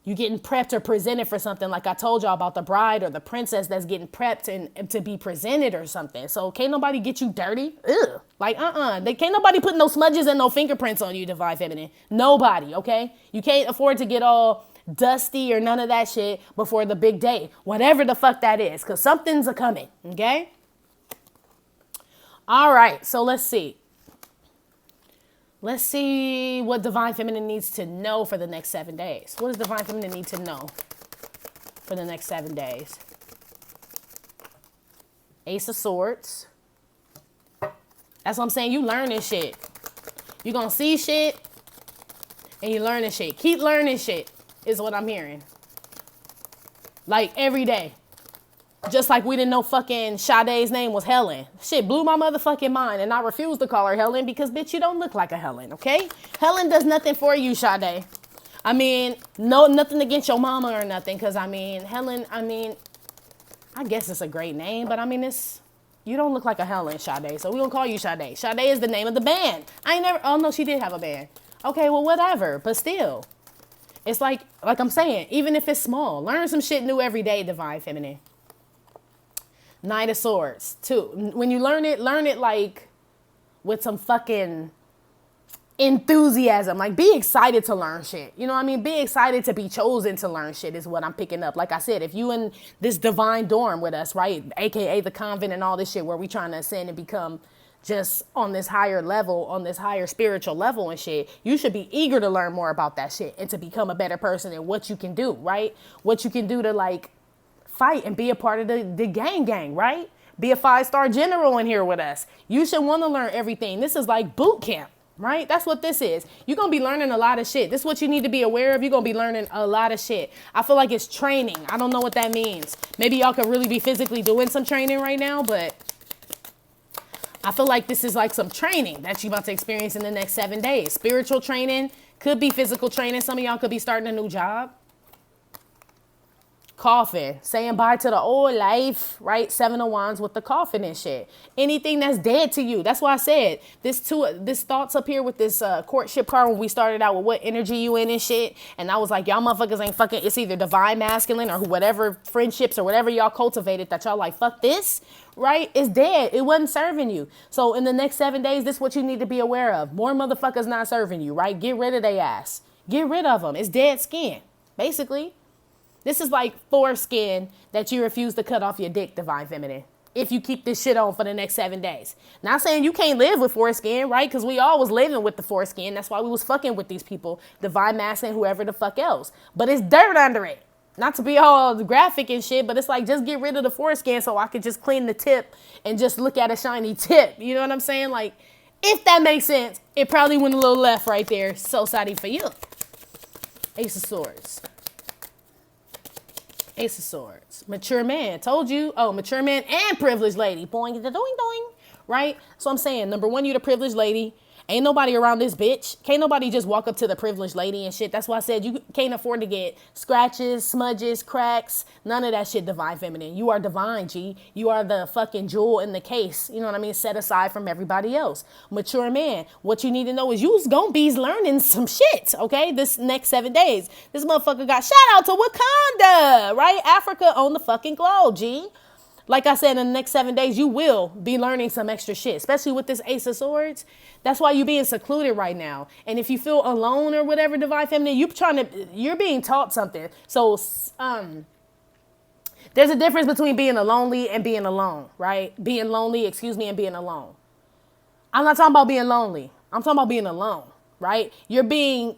You getting prepped or presented for something like I told y'all about the bride or the princess that's getting prepped and to be presented or something. So can't nobody get you dirty. Ugh. Like, They can't nobody put no smudges and no fingerprints on you, Divine Feminine. Nobody, okay? You can't afford to get all dusty or none of that shit before the big day. Whatever the fuck that is. Because something's a-coming, okay? All right. So let's see. Let's see what Divine Feminine needs to know for the next 7 days. What does Divine Feminine need to know for the next 7 days? Ace of Swords. That's what I'm saying. You learning shit. You're going to see shit and you learning shit. Keep learning shit is what I'm hearing. Like every day. Just like we didn't know fucking Sade's name was Helen. Shit blew my motherfucking mind. And I refuse to call her Helen because, bitch, you don't look like a Helen, okay? Helen does nothing for you, Sade. I mean, no, nothing against your mama or nothing. Because, I mean, Helen, I guess it's a great name. But, I mean, you don't look like a Helen, Sade. So we don't call you Sade. Sade is the name of the band. Oh, no, she did have a band. Okay, well, whatever. But still, it's like I'm saying, even if it's small, learn some shit new every day, Divine Feminine. Knight of Swords, too. When you learn it like with some fucking enthusiasm. Like, be excited to learn shit. You know what I mean? Be excited to be chosen to learn shit is what I'm picking up. Like I said, if you in this divine dorm with us, right? AKA the convent and all this shit where we trying to ascend and become just on this higher level, on this higher spiritual level and shit, you should be eager to learn more about that shit and to become a better person and what you can do, right? What you can do to like fight and be a part of the gang, right? Be a 5-star general in here with us. You should want to learn everything. This is like boot camp, right? That's what this is. You're going to be learning a lot of shit. This is what you need to be aware of. You're going to be learning a lot of shit. I feel like it's training. I don't know what that means. Maybe y'all could really be physically doing some training right now, but I feel like this is like some training that you're about to experience in the next 7 days. Spiritual training, could be physical training. Some of y'all could be starting a new job. Coffin, saying bye to the old life, right? 7 of Wands with the coffin and shit. Anything that's dead to you. That's why I said this thoughts up here with this courtship card when we started out with what energy you in and shit. And I was like, y'all motherfuckers ain't fucking, it's either divine masculine or whatever friendships or whatever y'all cultivated that y'all like, fuck this, right? It's dead. It wasn't serving you. So in the next 7 days, this is what you need to be aware of. More motherfuckers not serving you, right? Get rid of their ass. Get rid of them. It's dead skin, basically. This is like foreskin that you refuse to cut off your dick, Divine Feminine. If you keep this shit on for the next 7 days. Not saying you can't live with foreskin, right? Because we all was living with the foreskin. That's why we was fucking with these people. Divine Masculine, whoever the fuck else. But it's dirt under it. Not to be all graphic and shit, but it's like just get rid of the foreskin so I could just clean the tip and just look at a shiny tip. You know what I'm saying? Like, if that makes sense, it probably went a little left right there. So sorry for you. Ace of Swords. Ace of Swords. Mature man. Told you. Oh, mature man and privileged lady. Boing, doing, doing. Right? So I'm saying, number one, you the privileged lady. Ain't nobody around this bitch. Can't nobody just walk up to the privileged lady and shit. That's why I said you can't afford to get scratches, smudges, cracks. None of that shit, Divine Feminine. You are divine, G. You are the fucking jewel in the case. You know what I mean? Set aside from everybody else. Mature man. What you need to know is you's gonna be learning some shit, okay? This next 7 days. This motherfucker got shout out to Wakanda, right? Africa on the fucking globe, G. Like I said, in the next 7 days, you will be learning some extra shit, especially with this Ace of Swords. That's why you're being secluded right now. And if you feel alone or whatever, Divine Feminine, you're being taught something. So there's a difference between being lonely and being alone, right? Being lonely, and being alone. I'm not talking about being lonely. I'm talking about being alone, right? You're being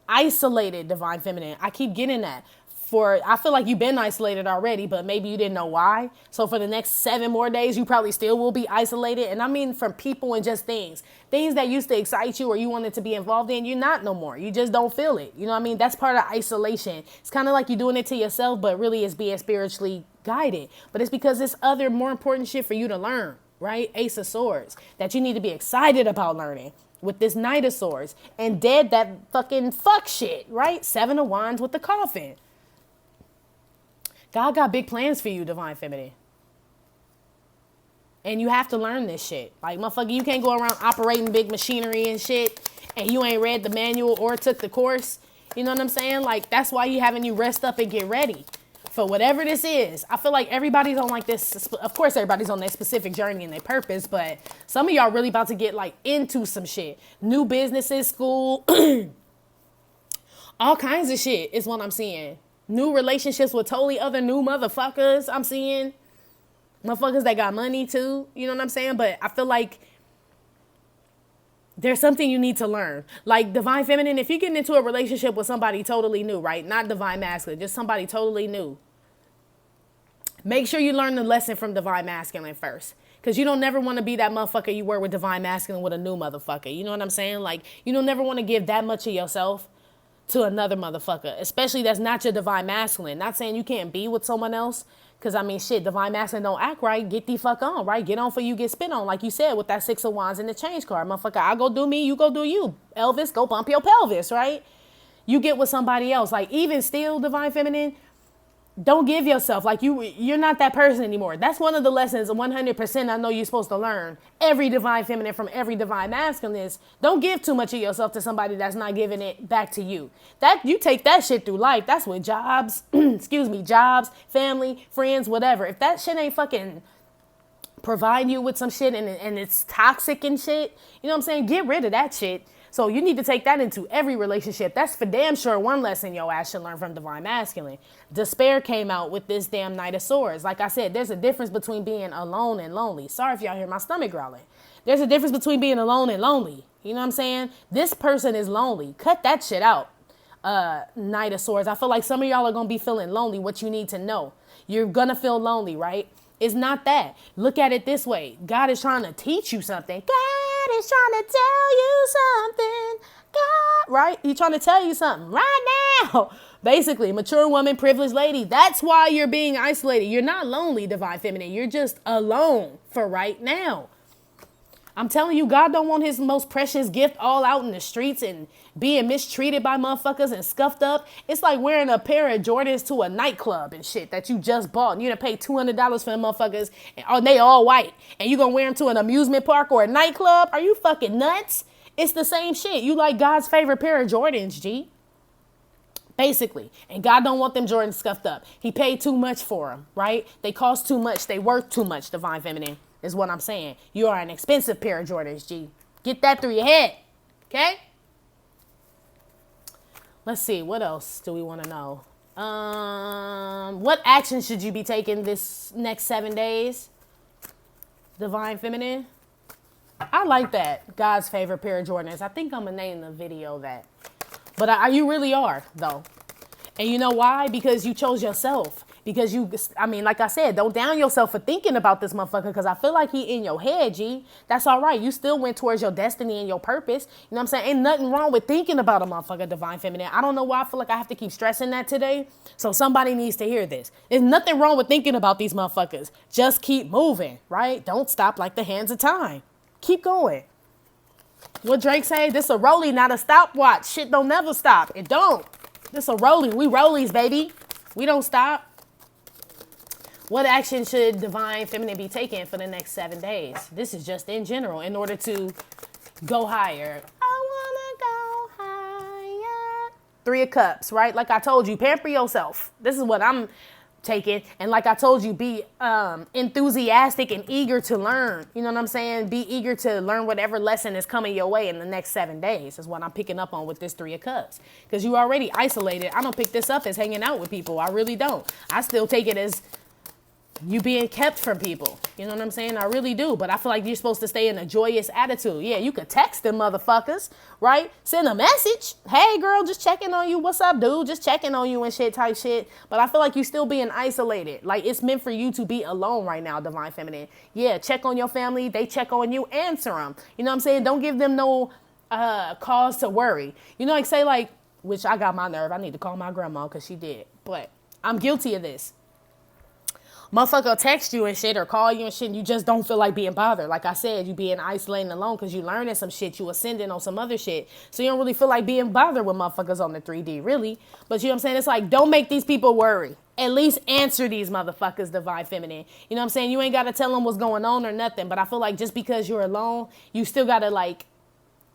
isolated, divine feminine. I keep getting that. I feel like you've been isolated already, but maybe you didn't know why. So for the next 7 more days, you probably still will be isolated. And I mean from people and just things. Things that used to excite you or you wanted to be involved in, you're not no more. You just don't feel it. You know what I mean? That's part of isolation. It's kind of like you're doing it to yourself, but really it's being spiritually guided. But it's because there's other more important shit for you to learn, right? Ace of Swords, that you need to be excited about learning. With this Knight of Swords. And dead that fucking fuck shit, right? 7 of Wands with the coffin. God got big plans for you, divine feminine. And you have to learn this shit. Like, motherfucker, you can't go around operating big machinery and shit and you ain't read the manual or took the course. You know what I'm saying? Like, that's why you having you rest up and get ready for whatever this is. I feel like everybody's on like this. Of course, everybody's on their specific journey and their purpose, but some of y'all really about to get like into some shit. New businesses, school, all kinds of shit is what I'm seeing. New relationships with totally other new motherfuckers. I'm seeing motherfuckers that got money too. You know what I'm saying? But I feel like there's something you need to learn. Like divine feminine, if you're getting into a relationship with somebody totally new, right? Not divine masculine, just somebody totally new. Make sure you learn the lesson from divine masculine first. Because you don't never want to be that motherfucker you were with divine masculine with a new motherfucker. You know what I'm saying? Like, you don't never want to give that much of yourself to another motherfucker, especially that's not your divine masculine. Not saying you can't be with someone else, because I mean, shit, divine masculine don't act right. Get the fuck on, right? Get on for you get spit on, like you said with that 6 of Wands and the change card. Motherfucker, I go do me, you go do you. Elvis, go bump your pelvis, right? You get with somebody else. Like even still, divine feminine, don't give yourself, like you're not that person anymore. That's one of the lessons 100% I know you're supposed to learn. Every divine feminine from every divine masculine is don't give too much of yourself to somebody that's not giving it back to you. That you take that shit through life. That's with jobs, jobs, family, friends, whatever. If that shit ain't fucking provide you with some shit and it's toxic and shit, you know what I'm saying? Get rid of that shit. So you need to take that into every relationship. That's for damn sure one lesson your ass should learn from divine masculine. Despair came out with this damn Knight of Swords. Like I said, there's a difference between being alone and lonely. Sorry if y'all hear my stomach growling. There's a difference between being alone and lonely. You know what I'm saying? This person is lonely. Cut that shit out. Knight of Swords. I feel like some of y'all are going to be feeling lonely. What you need to know. You're going to feel lonely, right? It's not that. Look at it this way. God is trying to teach you something. God is trying to tell you something. God, right? He's trying to tell you something right now. Basically, mature woman, privileged lady. That's why you're being isolated. You're not lonely, divine feminine. You're just alone for right now. I'm telling you, God don't want his most precious gift all out in the streets and being mistreated by motherfuckers and scuffed up. It's like wearing a pair of Jordans to a nightclub and shit that you just bought. And you done pay $200 for them motherfuckers and they all white. And you gonna wear them to an amusement park or a nightclub? Are you fucking nuts? It's the same shit. You like God's favorite pair of Jordans, G. Basically. And God don't want them Jordans scuffed up. He paid too much for them, right? They cost too much. They worth too much, divine feminine. Is what I'm saying. You are an expensive pair of Jordans, G. Get that through your head. Okay? Let's see. What else do we want to know? What action should you be taking this next 7 days? Divine feminine. I like that. God's favorite pair of Jordans. I think I'm going to name the video that. But you really are, though. And you know why? Because you chose yourself. Because like I said, don't down yourself for thinking about this motherfucker because I feel like he in your head, G. That's all right. You still went towards your destiny and your purpose. You know what I'm saying? Ain't nothing wrong with thinking about a motherfucker, divine feminine. I don't know why I feel like I have to keep stressing that today. So somebody needs to hear this. There's nothing wrong with thinking about these motherfuckers. Just keep moving, right? Don't stop like the hands of time. Keep going. What Drake say? This a rollie, not a stopwatch. Shit don't never stop. It don't. This a rollie. We rollies, baby. We don't stop. What action should divine feminine be taking for the next 7 days? This is just in general in order to go higher. I want to go higher. 3 of Cups, right? Like I told you, pamper yourself. This is what I'm taking. And like I told you, be enthusiastic and eager to learn. You know what I'm saying? Be eager to learn whatever lesson is coming your way in the next 7 days is what I'm picking up on with this 3 of Cups. Because you already isolated. I don't pick this up as hanging out with people. I really don't. I still take it as you being kept from people. You know what I'm saying? I really do. But I feel like you're supposed to stay in a joyous attitude. Yeah, you could text them motherfuckers, right? Send a message. Hey, girl, just checking on you. What's up, dude? Just checking on you and shit type shit. But I feel like you still being isolated. Like, it's meant for you to be alone right now, Divine Feminine. Yeah, check on your family. They check on you. Answer them. You know what I'm saying? Don't give them no cause to worry. You know, like, say, like, which I got my nerve. I need to call my grandma because she did. But I'm guilty of this. Motherfucker will text you and shit or call you and shit and you just don't feel like being bothered. Like I said, you being isolated alone because you learning some shit, you ascending on some other shit. So you don't really feel like being bothered with motherfuckers on the 3D, really. But you know what I'm saying? It's like, don't make these people worry. At least answer these motherfuckers, Divine Feminine. You know what I'm saying? You ain't got to tell them what's going on or nothing. But I feel like just because you're alone, you still got to like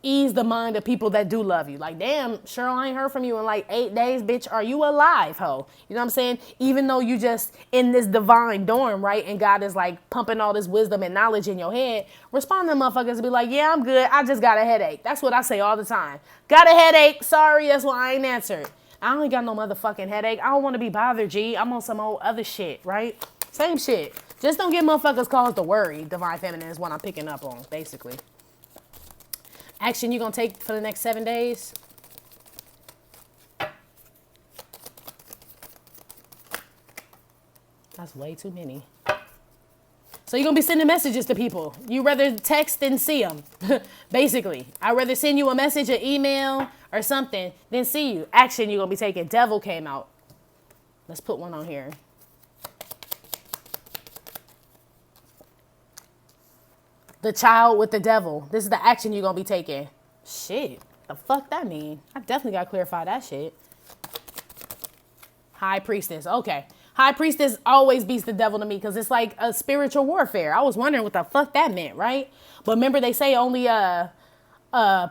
ease the mind of people that do love you. Like, damn, Cheryl, I ain't heard from you in like 8 days, bitch. Are you alive, ho? You know what I'm saying? Even though you just in this divine dorm, right? And God is like pumping all this wisdom and knowledge in your head. Respond to motherfuckers and be like, yeah, I'm good. I just got a headache. That's what I say all the time. Got a headache. Sorry, that's why I ain't answered. I ain't got no motherfucking headache. I don't want to be bothered, G. I'm on some old other shit, right? Same shit. Just don't give motherfuckers cause to worry. Divine Feminine is what I'm picking up on, basically. Action you gonna take for the next 7 days? That's way too many. So you're gonna be sending messages to people. You rather text than see them, basically. I'd rather send you a message, an email, or something than see you. Action you're gonna be taking. Devil came out. Let's put one on here. The child with the devil. This is the action you're going to be taking. Shit. The fuck that mean? I definitely got to clarify that shit. High Priestess. Okay. High Priestess always beats the devil to me because it's like a spiritual warfare. I was wondering what the fuck that meant, right? But remember they say only a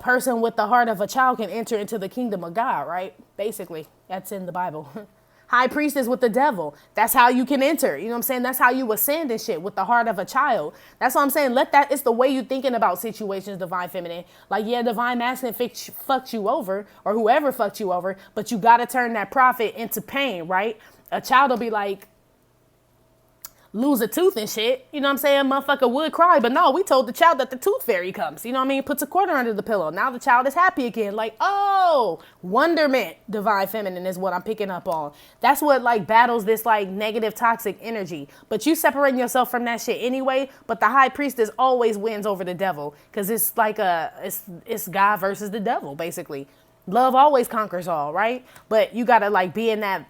person with the heart of a child can enter into the kingdom of God, right? Basically. That's in the Bible. High Priestess with the devil. That's how you can enter. You know what I'm saying? That's how you ascend and shit with the heart of a child. That's what I'm saying. It's the way you thinking about situations, Divine Feminine. Like, yeah, Divine Masculine fucked you over or whoever fucked you over, but you got to turn that profit into pain, right? A child will be like, lose a tooth and shit. You know what I'm saying? Motherfucker would cry, but no, we told the child that the tooth fairy comes. You know what I mean? Puts a quarter under the pillow. Now the child is happy again. Like, oh, wonderment, Divine Feminine is what I'm picking up on. That's what like battles this like negative toxic energy. But you separating yourself from that shit anyway. But the High Priestess always wins over the devil because it's like it's God versus the devil, basically. Love always conquers all, right? But you got to like be in that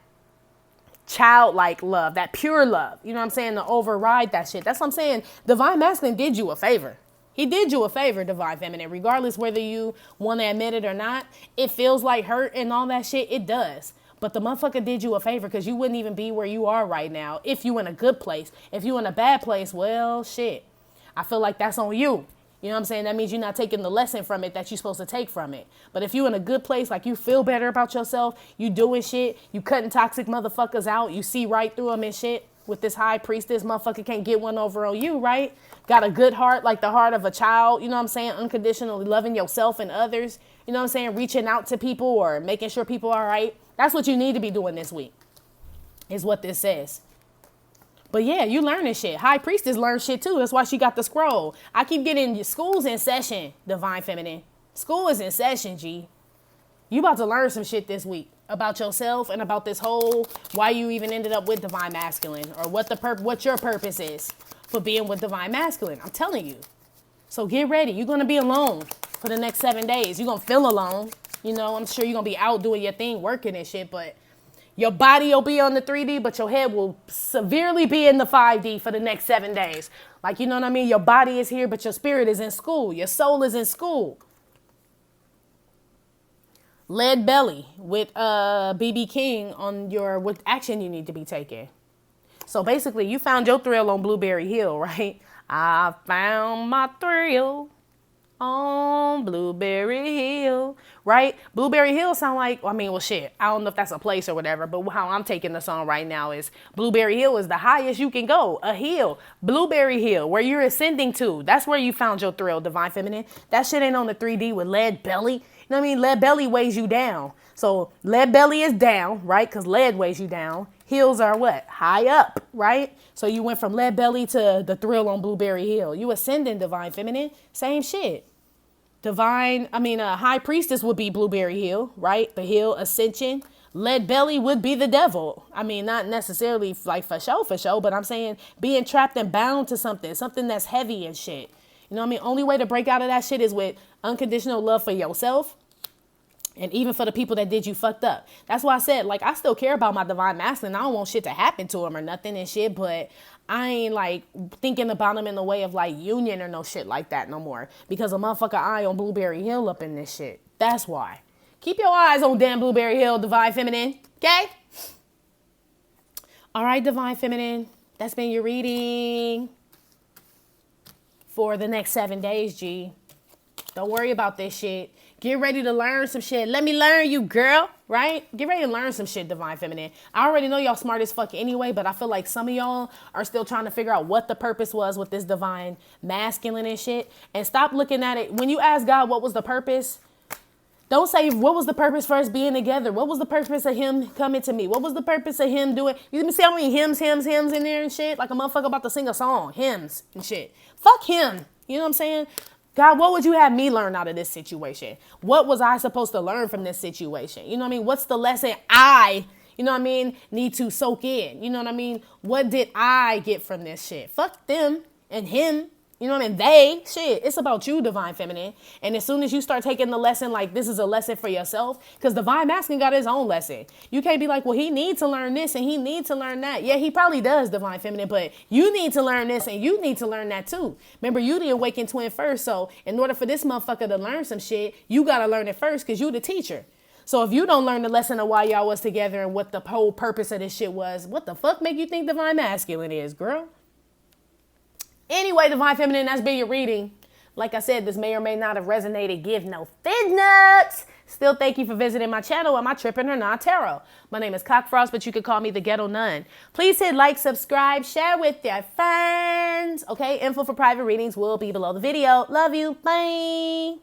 childlike love, that pure love, you know what I'm saying, to override that shit. That's what I'm saying. Divine Masculine did you a favor. He did you a favor, Divine Feminine, regardless whether you want to admit it or not. It feels like hurt and all that shit. It does. But the motherfucker did you a favor because you wouldn't even be where you are right now if you in a good place. If you in a bad place, well, shit. I feel like that's on you. You know what I'm saying? That means you're not taking the lesson from it that you're supposed to take from it. But if you're in a good place, like you feel better about yourself, you doing shit, you cutting toxic motherfuckers out, you see right through them and shit. With this High Priestess, motherfucker can't get one over on you, right? Got a good heart, like the heart of a child, you know what I'm saying? Unconditionally loving yourself and others, you know what I'm saying? Reaching out to people or making sure people are all right. That's what you need to be doing this week, is what this says. But yeah, you learning shit. High Priestess learn shit too. That's why she got the scroll. I keep getting school's in session, Divine Feminine. School is in session, G. You about to learn some shit this week about yourself and about this whole why you even ended up with Divine Masculine or what your purpose is for being with Divine Masculine. I'm telling you. So get ready. You're going to be alone for the next 7 days. You're going to feel alone. You know, I'm sure you're going to be out doing your thing, working and shit, but your body will be on the 3D, but your head will severely be in the 5D for the next 7 days. Like, you know what I mean? Your body is here, but your spirit is in school. Your soul is in school. Lead belly with BB King on what action you need to be taking. So basically, you found your thrill on Blueberry Hill, right? I found my thrill on Blueberry Hill, right? Blueberry Hill sound like, well, shit. I don't know if that's a place or whatever, but how I'm taking the song right now is Blueberry Hill is the highest you can go, a hill. Blueberry Hill, where you're ascending to. That's where you found your thrill, Divine Feminine. That shit ain't on the 3D with lead belly. You know what I mean? Lead belly weighs you down. So lead belly is down, right? Because lead weighs you down. Hills are what? High up, right? So you went from Lead Belly to the Thrill on Blueberry Hill. You ascending, Divine Feminine. Same shit. High Priestess would be Blueberry Hill, right? The Hill, Ascension. Lead Belly would be the devil. I mean, not necessarily like for show, but I'm saying being trapped and bound to something that's heavy and shit. You know what I mean? Only way to break out of that shit is with unconditional love for yourself. And even for the people that did you fucked up. That's why I said, like, I still care about my divine masculine. I don't want shit to happen to him or nothing and shit. But I ain't, like, thinking about him in the way of, like, union or no shit like that no more. Because a motherfucker eye on Blueberry Hill up in this shit. That's why. Keep your eyes on damn Blueberry Hill, Divine Feminine. Okay? All right, Divine Feminine. That's been your reading for the next 7 days, G. Don't worry about this shit. Get ready to learn some shit. Let me learn you, girl. Right? Get ready to learn some shit, Divine Feminine. I already know y'all smart as fuck anyway, but I feel like some of y'all are still trying to figure out what the purpose was with this divine masculine and shit. And stop looking at it. When you ask God what was the purpose, don't say, what was the purpose for us being together? What was the purpose of him coming to me? What was the purpose of him doing? You see how many hymns in there and shit? Like a motherfucker about to sing a song. Hymns and shit. Fuck him. You know what I'm saying? God, what would you have me learn out of this situation? What was I supposed to learn from this situation? You know what I mean? What's the lesson need to soak in? You know what I mean? What did I get from this shit? Fuck them and him. You know what I mean? It's about you, Divine Feminine. And as soon as you start taking the lesson, like this is a lesson for yourself, because Divine Masculine got his own lesson. You can't be like, well, he needs to learn this and he needs to learn that. Yeah, he probably does, Divine Feminine, but you need to learn this and you need to learn that too. Remember, you the awakened twin first. So in order for this motherfucker to learn some shit, you got to learn it first because you the teacher. So if you don't learn the lesson of why y'all was together and what the whole purpose of this shit was, what the fuck make you think Divine Masculine is, girl? Anyway, Divine Feminine, that's been your reading. Like I said, this may or may not have resonated. Give no fizz nuts. Still, thank you for visiting my channel. Am I tripping or not? Tarot. My name is Cockfrost, but you can call me the Ghetto Nun. Please hit like, subscribe, share with your friends. Okay, info for private readings will be below the video. Love you. Bye.